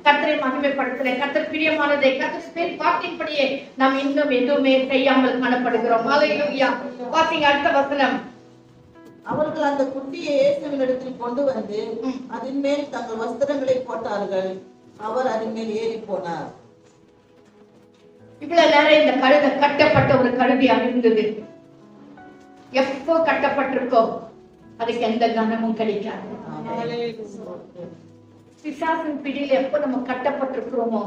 கர்த்தரை மகிமைப்படுத்தல, கர்த்தர் பிரியமானதை கர்த்தர் வார்த்தையின்படியே நாம் இன்னும் எதுவுமே செய்யாமல் காணப்படுகிறோம். ஹalleluya. வாசிங்க அடுத்த வசனம். அவர்கள் அந்த குட்டியை இயேசுவினிடத்தில் கொண்டு வந்து அதன் மேல் தங்கள் வஸ்திரங்களை போட்டார்கள். அவர் அதன் மேல் ஏறி போனார். இவ்வளவு நேரம் இந்த கழுதை கட்டப்பட்ட ஒரு கழுதையாக இருந்தது. எப்போ கட்டப்பட்டிருக்கோ அதுக்கு எந்த கனமும் கிடைக்காது. பிசாசின் பிடியில எப்போ நம்ம கட்டப்பட்டிருக்கிறோமோ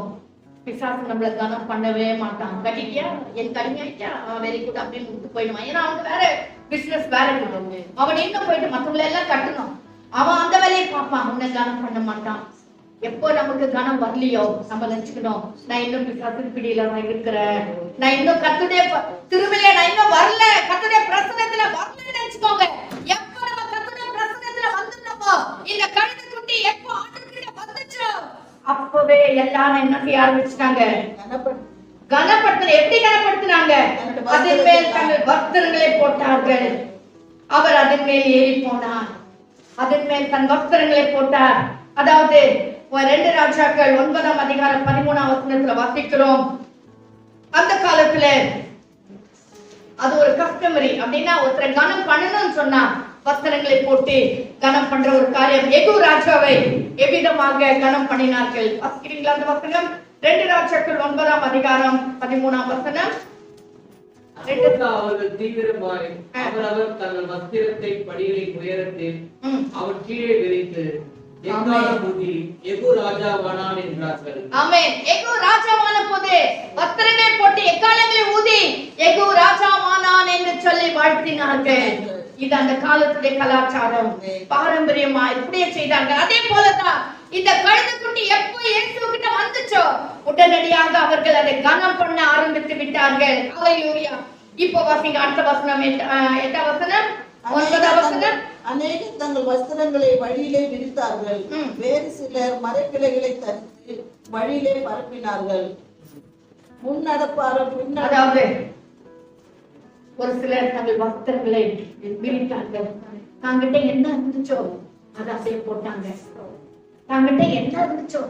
பிசாசு நம்மள கனம் பண்ணவே மாட்டான். கட்டிக்கியா என் கல்யாணிக்கா வெரி குட் அப்படின்னு விட்டு போயிடுவான். ஏன்னா அவனுக்கு வேற பிசினஸ் வேற இருக்கு. அவன் இன்னும் போயிட்டு மற்றவங்களை எல்லாம் கட்டணும், அவன் அந்த வேலையை பார்ப்பான், அவனை கனம் பண்ண மாட்டான். எப்போ நமக்கு கனம் வரலையோ நம்ம நினைச்சுக்கணும், நான் இன்னும் பிசாசின் பிடியில நான் இருக்கிறேன், நான் இன்னும் கர்த்தருடைய திருவிழா நான் இன்னும் வரல, கர்த்தருடைய பிரசன்னத்துல வரலன்னு நினைச்சுக்கோங்க. எப்போ நம்ம கர்த்தருடைய பிரசன்னத்துல வந்துட்டோமோ இந்த கழுதை குட்டி எப்போ ஆண்டவர்கிட்ட வந்துச்சோ அப்பவே எல்லாரும் என்ன செய்ய ஆரம்பிச்சிட்டாங்க, கனப்படுத்த. எப்படி கனப்படுத்தினாங்க? அதன் மேல் தங்கள் வஸ்திரங்களை போட்டார்கள். அவர் அதன் மேல் ஏறி போனார், அதன் மேல் தன் வஸ்திரங்களை போட்டார். அதாவது 2 ராஜாக்கள் 9ஆம் அதிகாரம் 13ஆம் வசனத்துல வாசிக்கிறோம். அந்த காலத்துல அது ஒரு கஸ்டமரி. அப்படின்னா ஒருத்தரை கனம் பண்ணணும்னு சொன்னா வஸ்திரங்களை போட்டு கனம் பண்ற ஒரு காரியம். எகு ராஜாவை எவ்விதமாக கனம் பண்ணினார்கள் வாசிக்கிறீங்களா அந்த வசனம்? 2 ராஜாக்கள் 9ஆம் அதிகாரம் 13ஆம் வசனம். அவர்கள் தீவிரமாய் அவர் தங்கள் வஸ்திரத்தை படிகளை உயரத்தில் அவர் கீழே விரித்து எகு ராஜாவானான் என்றார்கள். ஆமென். எகு ராஜாவான போது வஸ்திரங்களை போட்டு எக்காலங்களை ஊதி எகு ராஜாவானான் என்று சொல்லி வாழ்த்தினார்கள். இது அந்த காலத்துடைய கலாச்சாரம், பாரம்பரியமா இப்படியே செய்தார்கள். அதே போலதான் இந்த கழுதை குட்டி எப்போ இயேசுகிட்ட வந்துச்சோ உடனடியாக அவர்கள் அதை கனம் பண்ண ஆரம்பித்து விட்டார்கள். ஹalleluya. இப்போ வாசிங்க அடுத்த வசனம். 8ஆம் வசனம் 9ஆம் வசனம். அநேகர் தங்கள் வஸ்திரங்களை வழியிலே விரித்தார்கள், வேறு சிலர் மரக்கிளைகளை தரித்து வழியிலே பரப்பினார்கள். முன்னடப்பாரும் அதாவது ஒரு சிலர் தங்கள் வஸ்திரங்களை விரித்தார்கள். தாங்கிட்ட என்ன இருந்துச்சோ அதை அப்படியே போட்டாங்க. தாங்கிட்ட என்ன இருந்துச்சோ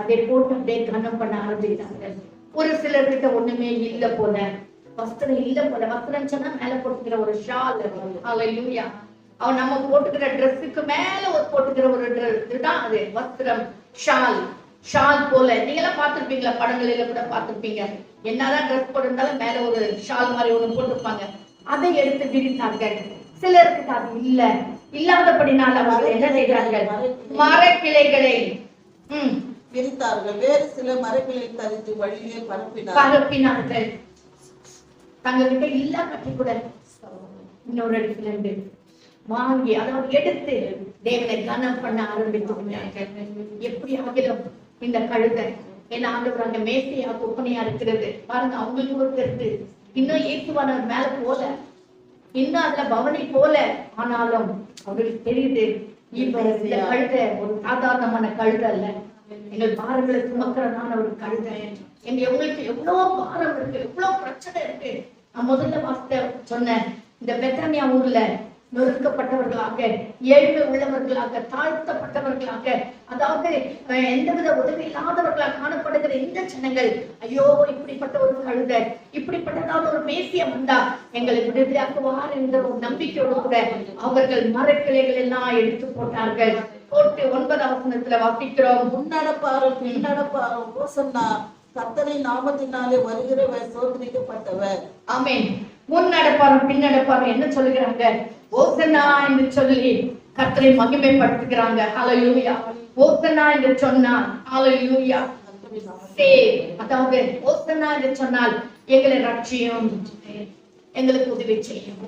அதை போட்டு அப்படியே கனம் பண்ண ஆரம்பித்தார்கள். ஒரு சிலர்கிட்ட ஒண்ணுமே இல்ல போல, வஸ்திரம் இல்ல போல. வஸ்திரம் சொன்னா மேல போட்டுக்கிற ஒரு ஷால். ஹalleluya. அவன் நம்ம போட்டுக்கிற ட்ரெஸ்ஸுக்கு மேல ஒரு போட்டுக்கிற ஒரு இதுதான் அது வஸ்திரம், ஷால். ஷால் போல நீங்க எல்லாம் பார்த்திருப்பீங்களா, படங்களில கூட பார்த்திருப்பீங்க. என்னதான் ட்ரெஸ் போட்டிருந்தாலும் மேல ஒரு ஷால் மாதிரி ஒண்ணு போட்டிருப்பாங்க. அதை எடுத்து விரித்தார்கள். சிலருக்கு அது இல்லாதபடினால அவர்கள் என்ன செய்தார்கள்? மரக்கிளைகளை விரித்தார்கள், வேறு சில மரக்கிளை தரித்து வழியிலே பரப்பினார்கள். தங்ககிட்ட இல்ல கட்டி கூட இன்னொரு இடத்துல இருந்து வாங்கி அதாவது எடுத்து தேவனை கனம் பண்ண ஆரம்பித்து எப்படி ஆகிலும் இந்த கழுதை ஏன்னா ஆண்டவர் அங்க மேசையா ஒப்பனையா இருக்கிறது பாருங்க, அவங்களுக்கு ஒரு கருத்து இன்னும் இயேசுவானவர் மேல போல, இன்னும் அதுல பவனி போல, ஆனாலும் அவங்களுக்கு தெரியுது இப்ப இந்த கழுதை ஒரு சாதாரணமான கழுதை அல்ல, எங்கள் பாரங்களை சுமக்கிறதான ஒரு கழுதை. உங்களுக்கு எவ்வளவு பாரம் இருக்கு, எவ்வளவு பிரச்சனை இருக்கு. நான் முதல்ல வாசித்த சொன்னேன், இந்த பெத்தானியா ஊர்ல நொறுக்கப்பட்டவர்களாக, ஏழ்மை உள்ளவர்களாக, தாழ்த்தப்பட்டவர்களாக, அதாவது எந்தவித உதவி இல்லாதவர்களாக காணப்படுகிற இந்த ஜனங்கள், ஐயோ இப்படிப்பட்ட ஒரு கழுதை, இப்படிப்பட்டதான ஒரு மேசியம் வந்தா எங்களை விடுதலையாக்குவார் என்ற ஒரு நம்பிக்கையோடு கூட அவர்கள் மரக்கிளைகள் எல்லாம் எடுத்து போட்டார்கள். போட்டு 9ஆம் வசனத்துல வாசிக்கிறோம், முன்னடப்பாரும் பின்னடப்பாரும் ஓசன்னா கர்த்தரின் நாமத்தினாலே வருகிறவர் சோதரிக்கப்பட்டவர். ஆமென். முன்னடப்பாரும் பின்னடப்பாரும் என்ன சொல்லுகிறாங்க? ஓசன்னா என்று சொல்லி கர்த்தரை மகிமைப்படுத்துகிறாங்க. ஹல்லேலூயா. ஓசன்னா என்று சொன்னால் ஹல்லேலூயா. அதாவது ஓசன்னா என்று சொன்னால் எங்களை ரட்சியும், எங்களுக்கு உதவி செய்யும்.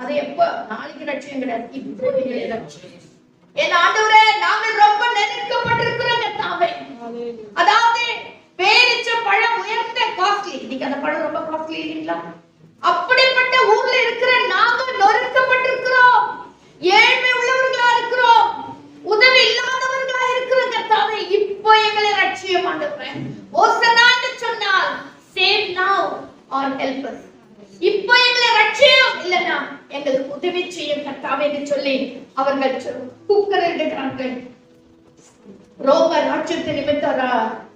அது எப்ப? நாளைக்கு ரட்சியம் கிடையாது, இப்போ எங்களை ரட்சியும். என் ஆண்டவரே, நாங்கள் ரொம்ப நெருக்கப்பட்டிருக்கிறோம் கர்த்தாவே. அதாவது பேரிச்ச பழம் உயர்ந்த காஸ்ட்லி, இன்னைக்கு அந்த பழம் ரொம்ப காஸ்ட்லி இல்லைங்களா? அப்படிப்பட்ட ஊர்ல இருக்கிற நாங்கள் நொறுக்கப்பட்டிருக்கிறோம், ஏழ்மை உள்ளவர்களா இருக்கிறோம், உதவி இல்லாதவர்களா இருக்கிறோம் கர்த்தாவே. இப்போ எங்களை ரட்சியம் ஆண்டவரே. ஓசன்னா என்று சொன்னால் சேவ் நவ ஆர் ஹெல்ப் அஸ். இப்போ எங்களை ரட்சியம், இல்லனா எங்களுக்கு உதவி செய்யும் கர்த்தாவே என்று சொல்லி அவர்கள் கூக்குரலிடுகிறார்கள். ரோம ராஜ்யத்து நிமித்தம்,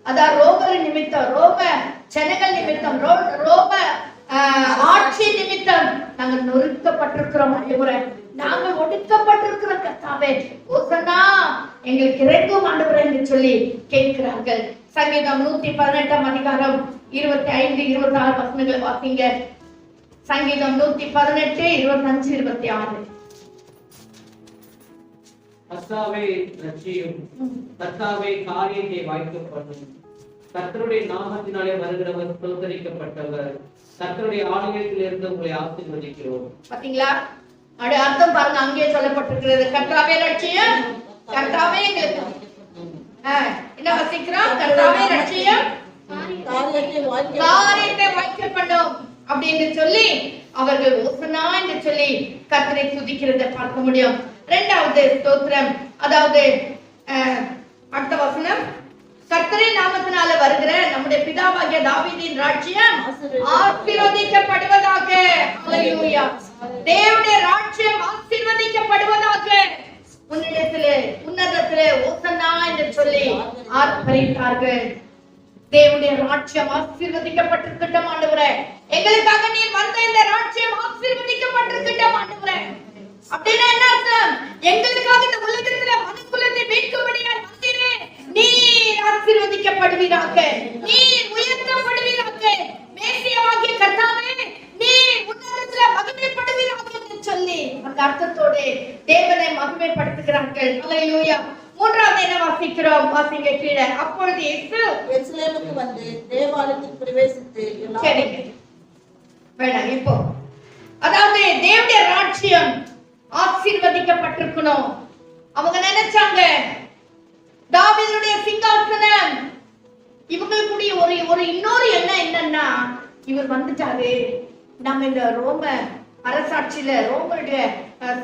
அதான் ரோமர் நிமித்தம், ரோம ஜனங்கள் நிமித்தம், ரோம ஆட்சி நிமித்தம் நாங்கள் நொறுக்கப்பட்டிருக்கிறோம் ஆண்டவரே, நாங்கள் ஒடுக்கப்பட்டிருக்கிறோம் கர்த்தாவே. ஓசன்னா எங்களுக்கு இறங்கும் ஆண்டவரே என்று சொல்லி கேட்கிறார்கள். சங்கீதம் 118ஆம் அதிகாரம் 25, 26 வசனங்களை வாசிங்க. சங்கீதம் 118, 25, 26. கர்த்தாவே ரட்சியும், கர்த்தாவே காரியத்தை வாய்க்க பண்ணும், கர்த்தருடைய நாமத்தினாலே வருகிறவர் ஸ்தோத்தரிக்கப்பட்டவர், கர்த்தருடைய ஆலயத்தில் இருந்து உங்களை ஆசீர்வதிக்கிறோம். பாத்தீங்களா? அட அர்த்தம் பாருங்க, அங்கே சொல்லப்பட்டிருக்கிறது. கர்த்தாவே ரட்சியம், கர்த்தாவே எங்களுக்கு என்ன வசிக்கிறோம்? கர்த்தாவே ரட்சியம், காரியத்தை வாய்க்க பண்ணும் அப்படின்னு சொல்லி அவர்கள் ஓசன்னா என்று சொல்லி கர்த்தரை துதிக்கிறதை பார்க்க முடியும். இரண்டாவது ஸ்தோத்திரம், அதாவது அடுத்த வசனம், கர்த்தரின் நாமத்தினால வருகிற நம்முடைய பிதாவாகிய தாவீதின் ராஜ்யம் ஆசீர்வதிக்கப்படுவதாக. ஹல்லேலூயா. தேவனுடைய ராஜ்யம் ஆசீர்வதிக்கப்படுவதாக. உன்னிடத்திலே உன்னதத்திலே ஓசன்னா என்று சொல்லி ஆர்ப்பரித்தார்கள். தேவனுடைய ராஜ்யம் ஆசீர்வதிக்கப்பட்டிருக்கட்டும் ஆண்டவரே, எங்களுக்காக நீர் வந்த இந்த ராஜ்யம் ஆசீர்வதிக்கப்பட்டிருக்கட்டும் ஆண்டவரே. அப்படின்னா என்ன அர்த்தம்? எங்களுக்காக இந்த உலகத்துல மனுக்குலத்தை மீட்கும்படியாய் வந்தீரே, நீர் ஆசீர்வதிக்கப்படுவீராக, நீர் உயர்த்தப்படுவீராக, மேசியாவாகிய கர்த்தாவே நீர் உன்னதத்திலே மகிமைப்படுவீராக என்று சொல்லி அந்த அர்த்தத்தோட தேவனை மகிமைப்படுத்துகிறார்கள். ஹல்லேலூயா. மூன்றாவது என்ன வாசிக்கிறோம்? வாசிங்க கீழே. அப்பொழுது இயேசு எருசலேமுக்கு வந்து தேவாலயத்தில் பிரவேசித்து வேணாம் இப்போ, அதாவது தேவனுடைய ராஜ்யம் ஆசீர்வதிக்கப்பட்டிருக்கணும். அவங்க நினைச்சாங்க தாவீதுடைய சிங்காசனம் இவங்களுக்குடைய ஒரு இன்னொரு எண்ணம் என்னன்னா, இவர் வந்துட்டாரு, நம்ம இந்த ரோம அரசாட்சியில, ரோமருடைய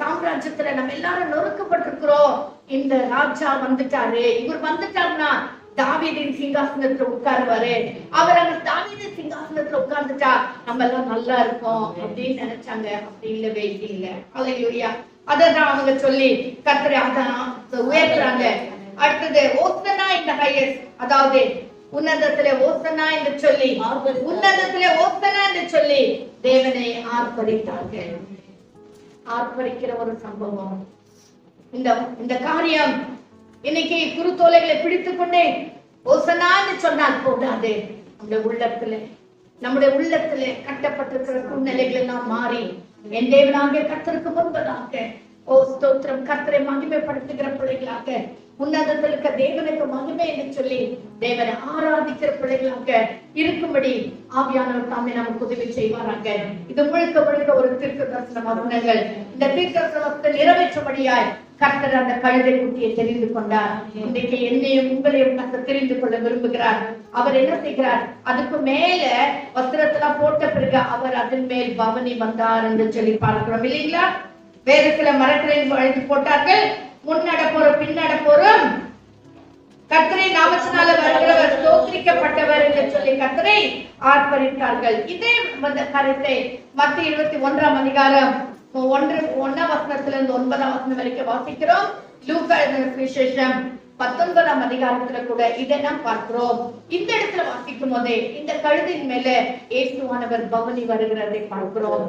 சாம்ராஜ்யத்துல நம்ம எல்லாரும் நொறுக்கப்பட்டிருக்கிறோம், இந்த ராஜா வந்துட்டாரு, இவர் வந்துட்டாருன்னா தாவீதின் சிங்காசனத்துல உட்காருவாரு, அவர் அங்க தாவீதின் சிங்காசனத்துல உட்கார்ந்துட்டா நம்ம எல்லாம் நல்லா இருக்கும் அப்படின்னு நினைச்சாங்க. அப்படி இல்லவே இல்லை. ஹல்லேலூயா. அதான் அவங்க சொல்லி கர்த்தரை அதான் உயர்த்துறாங்க. அடுத்தது ஓசன்னா இந்த ஹையஸ்ட், அதாவது உன்னதத்திலே ஓசன்னா என்று சொல்லி, உன்னதத்திலே ஓசன்னா என்று சொல்லி தேவனை ஆர்ப்பரித்தார்கள். ஆர்ப்பரிக்கிற ஒரு சம்பவம். இந்த காரியம் இன்னைக்கு குருத்தோலைகளை பிடித்துக் கொண்டே ஓசனான்னு சொன்னால் போதாது. நம்முடைய உள்ளத்திலே கட்டப்பட்டிருக்கிற சூழ்நிலைகள் எல்லாம் மாறி என் தேவனாகிய கர்த்தருக்கு முன்பதாக ஓ ஸ்தோத்திரம் கர்த்தரை மகிமைப்படுத்துகிற பிள்ளைகளாக உன்னதத்தில் இருக்க தேவனுக்கு மகிமை என்று சொல்லி தேவனை ஆராதிக்கிற பிள்ளைகளாக இருக்கும்படி ஆவியானவர் தாமே நமக்கு உதவி செய்வாராங்க. இது முழுக்க முழுக்க ஒரு தீர்க்க தரிசன வசனங்கள். இந்த தீர்க்க தரிசனத்தை நிறைவேற்றும்படியாய் கர்த்தர் அந்த கழுதை குட்டியை தெரிந்து கொண்டார். இன்றைக்கு என்னையும் உங்களையும் கர்த்தர் தெரிந்து கொள்ள விரும்புகிறார். அவர் என்ன செய்கிறார்? அதுக்கு மேல வஸ்திரத்தெல்லாம் போட்ட பிறகு அவர் அதன் மேல் பவனி வந்தார் என்று சொல்லி பார்க்கிறோம் இல்லைங்களா? வேறு சில மரக்கரையில் அழைத்து போட்டார்கள். முன்னடப்போரும் பின்னடப்போரும் கர்த்தரை நாமத்தினால வருகிறவர் ஸ்தோத்திரிக்கப்பட்டவர் என்று சொல்லி கர்த்தரை ஆர்ப்பரித்தார்கள். இதே கருத்தை மத்திய 21ஆம் அதிகாரம் 1ஆம் வசனத்திலிருந்து 9ஆம் வசனம் வரைக்கும் வாசிக்கிறோம். லூக்கா விசேஷம் 19ஆம் அதிகாரத்துல கூட இதை நாம் பார்க்கிறோம். இந்த இடத்துல வாசிக்கும் போதே இந்த கழுதின் மேல இயேசுவானவர் பவனி வருகிறதை பார்க்கிறோம்.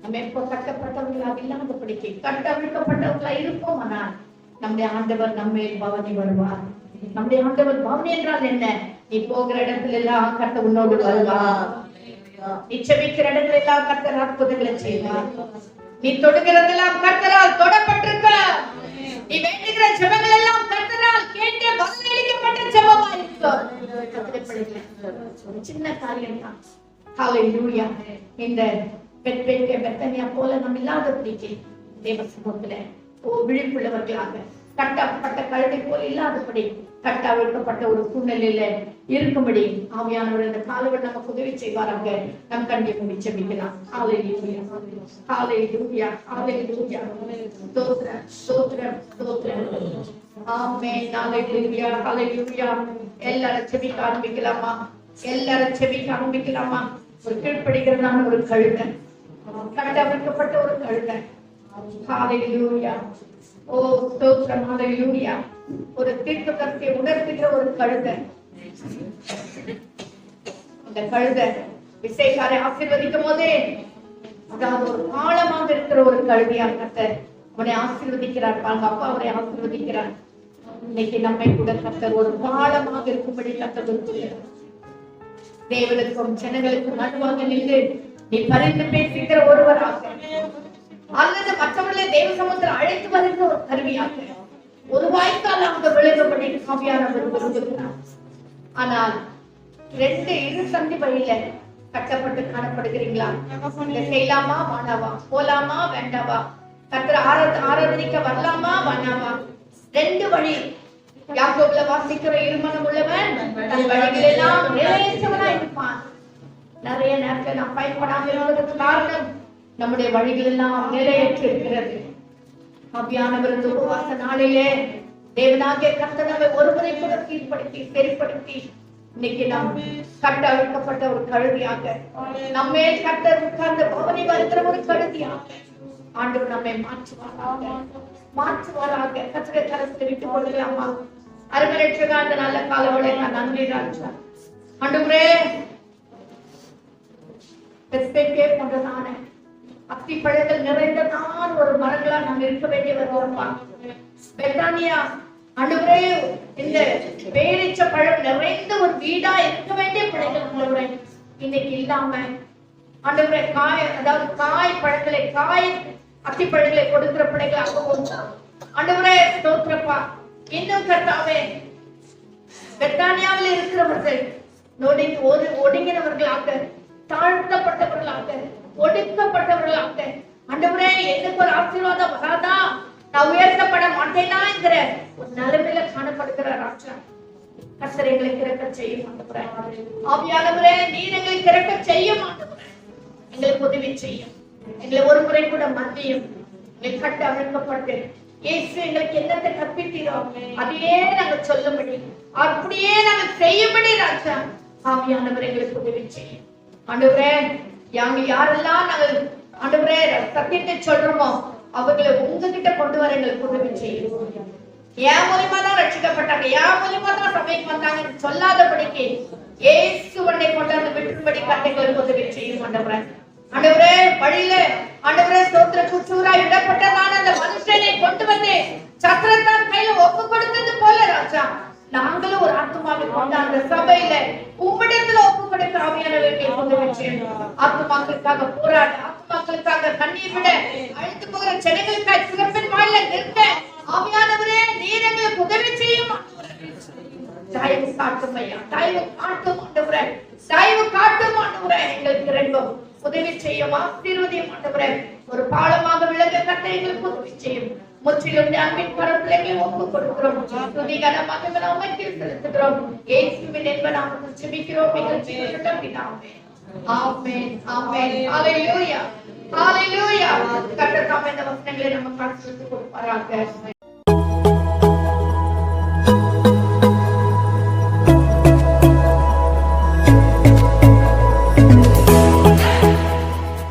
நம்ம எப்போ கட்டப்பட்டவர்களாக இல்லாதபடிக்கு கட்டவிழ்க்கப்பட்டவர்களா இருப்போம். ஆனால் நம்முடைய ஆண்டவர் நம்மேல் பவனி வருவார். நம்முடைய ஆண்டவர் பவனி என்றால் என்ன? நீ போகிற இடத்துல எல்லாம் கர்த்தர் உன்னோடு வருவார். நீ செபிக்கிற இடத்துல எல்லாம் கர்த்தர் அற்புதங்களை செய்வார். நீ தொடுகிறதெல்லாம் கர்த்தரால் தொடப்பட்டிருக்க. நீ வேண்டுகிற ஜெபங்கள் எல்லாம் கர்த்தரால் கேட்டு பதிலளிக்கப்பட்ட ஜெபமா இருக்கும். சின்ன காரியம் தான். ஹல்லேலூயா. இந்த பெத்தனியா போல நம்ம இல்லாதபடிக்கு தேவ சமூகத்துல விழிப்புள்ளவர்களாக கட்டப்பட்ட கழுதை போல இல்லாதபடி கட்டவிழ்க்கப்பட்ட ஒரு சூழ்நிலையில இருக்கும்படி ஆவியானவர் இந்த காலவர் நமக்கு உதவி செய்வாராங்க. நம் கண்ணியை மூடி ஜெபிக்கலாம். ஹல்லேலூயா, ஹல்லேலூயா, ஹல்லேலூயா. ஸ்தோத்திரம், ஸ்தோத்திரம், ஸ்தோத்திரம். ஆமென். ஹல்லேலூயா, ஹல்லேலூயா. எல்லாரும் ஜெபிக்க ஆரம்பிக்கலாமா? எல்லாரும் ஜெபிக்க ஆரம்பிக்கலாமா? ஒரு கீழ்ப்படுகிறதான ஒரு கழுதை, கட்டவிழ்க்கப்பட்ட ஒரு கழுதை. ஹல்லேலூயா. ஓ ஸ்தோத்திரம், ஹல்லேலூயா. ஒரு தீர்க்கதரிசியை உணர்த்துகிற ஒரு கழுதை. இந்த கழுதை விசேஷாரை ஆசீர்வதிக்கும் போதே அதாவது ஒரு ஆழமாக இருக்கிற ஒரு கழுதையாக கர்த்தர் அவனை ஆசீர்வதிக்கிறார். அவங்க அப்பா அவரை ஆசீர்வதிக்கிறார். இன்னைக்கு நம்மை கூட கர்த்தர் ஒரு ஆழமாக இருக்கும்படி கர்த்தர் விரும்புகிறார். தேவனுக்கும் ஜனங்களுக்கும் நடுவாக நின்று நீ பரிந்து பேசுகிற ஒருவராக அல்லது மற்றவர்களை தேவ சமூகத்தில் அழைத்து வருகிற ஒரு கருவியாக ஒரு வாய்க்கால் அவங்க விளங்கப்படி ஆவியானவர் விரும்புகிறார். ஆனால் இரு சந்தி வழியில கட்டப்பட்டு காணப்படுகிறீங்களா? செய்யலாமா வேண்டாவா? போலாமா வேண்டாவா? கர்த்தரை ஆராதனைக்க வரலாமா வேண்டாவா? ரெண்டு வழி. யாக்கோபுல வாசிக்கிற இருமனம் உள்ளவன் தன் வழிகள் எல்லாம் நிறைவேற்றவனா இருப்பான். நிறைய நேரத்தில் நாம் பயன்படாமல் இருப்பதற்கு காரணம் நம்முடைய வழிகள் எல்லாம் நிறைவேற்றி இருக்கிறது. ஆவியானவர் இந்த உபவாச நாளிலே தேவனாகிய கர்த்தர் நம்மை ஒருமுறை கூட சீர்படுத்தி சரிப்படுத்தி இன்னைக்கு நாம் கட்ட அழுக்கப்பட்ட ஒரு கழுதியாக நம்மே கர்த்தர் உட்கார்ந்த பவனி வருகிற ஒரு கழுதியாக ஆண்டவர் நம்மை மாற்றுவாராக. கர்த்தரை கரத்தில் விட்டுக் கொள்ளலாமா? அருமரட்சகா அந்த நல்ல காலவளை நான் நன்றி ராஜா. ஆண்டவரே போன்றதான அத்தி பழங்கள் நிறைந்ததான ஒரு மரங்களா நாம் இருக்க வேண்டிய வருவோம்ப்பா. பெத்தானியா ஆண்டவரே இந்த பேரிச்ச பழம் நிறைந்த ஒரு வீடா இருக்க வேண்டிய பிள்ளைகள் ஆண்டவரே இன்னைக்கு இல்லாம ஆண்டவரே காய் பழங்களை அத்தி பழங்களை கொடுக்கிற பிள்ளைகளாகவும் ஆண்டவரே ஸ்தோத்திரப்பா. இன்னும் கர்த்தாவே பெத்தானியாவில் இருக்கிறவர்கள் ஒடுங்கினவர்களாக தாழ்த்தப்பட்டவர்களாக ஒடுக்கப்பட்டவர்களாக ஆண்டவரே எனக்கு ஒரு ஆசீர்வாதம் வராதா, நான் உயர்த்தப்பட மாட்டேனா என்கிற ஒரு நிலைமையில காணப்படுகிற ராஜா கர்த்தர் எங்களுக்கு இறக்க செய்யும் ஆண்டவரே. ஆவியானவரே நீர் எங்களுக்கு இறக்க செய்யும் ஆண்டவரே. எங்களுக்கு உதவி செய்யும். எங்களை ஒரு முறை கூட மன்னியும். எங்களை கட்டு அவிழ்க்கப்பட்டு இயேசு எங்களுக்கு என்னத்தை கற்பித்தீரோ அதையே நாங்கள் சொல்லும்படி அப்படியே நாங்கள் செய்யும்படி ராஜா ஆவியானவர் எங்களுக்கு உதவி செய்யும் ஆண்டவரே. யாரெல்லாம் நாங்கள் ஆண்டவரே சத்தியத்தை சொல்றோமோ அவர்களை உங்ககிட்ட கொண்டு வர எங்களுக்கு உதவி செய்யும். என் மூலியமா தான் ரட்சிக்கப்பட்டாங்க, என் மூலியமா தான் சபைக்கு வந்தாங்கன்னு சொல்லாதபடிக்கு இயேசுவனை கொண்டாந்து விட்டுபடி கட்டைகளுக்கு உதவி செய்யும் ஆண்டவரே. ஆண்டவரே வழியில ஆண்டவரே ஸ்தோத்திர குச்சூராய் விடப்பட்டதான அந்த மனுஷனை கொண்டு வந்து சத்திரத்தான் கையில ஒப்பு கொடுத்தது போல ராஜா நாங்களும் ஒரு ஆத்மாவை கொண்டு அந்த சபையில உம்மிடத்துல ஒப்பு கொடுக்க ஆவியானவர்களை உதவி செய்யும். ஆத்மாக்களுக்காக போராட, ஆத்மாக்களுக்காக கண்ணீர் விட, அழைத்து போகிற ஜனங்களுக்காக சிறப்பின் வாயில நிற்க ஆவியானவரே நீர் எங்களுக்கு ஆசீர்வதியும் ஆசீர்வதியும் ஆண்டவரே. ஒரு பாலமாக விளங்க கட்டளைகளுக்கு உதவி செய்யும். முற்றிலும் அன்பின் பரப்பிள்ளைகளை ஒப்புக் கொடுக்கிறோம். துதி கனமாக உமக்கு செலுத்துகிறோம். இயேசுவின் என்ப நாமத்தில் ஜெபிக்கிறோம் எங்கள் ஜீவனுள்ள பிதாவே. ஆமென் ஆமென். ஹalleluya ஹalleluya. கர்த்தர் தாமே இந்த வசனங்களை நமக்கு ஆசீர்வதித்து கொடுப்பாராக.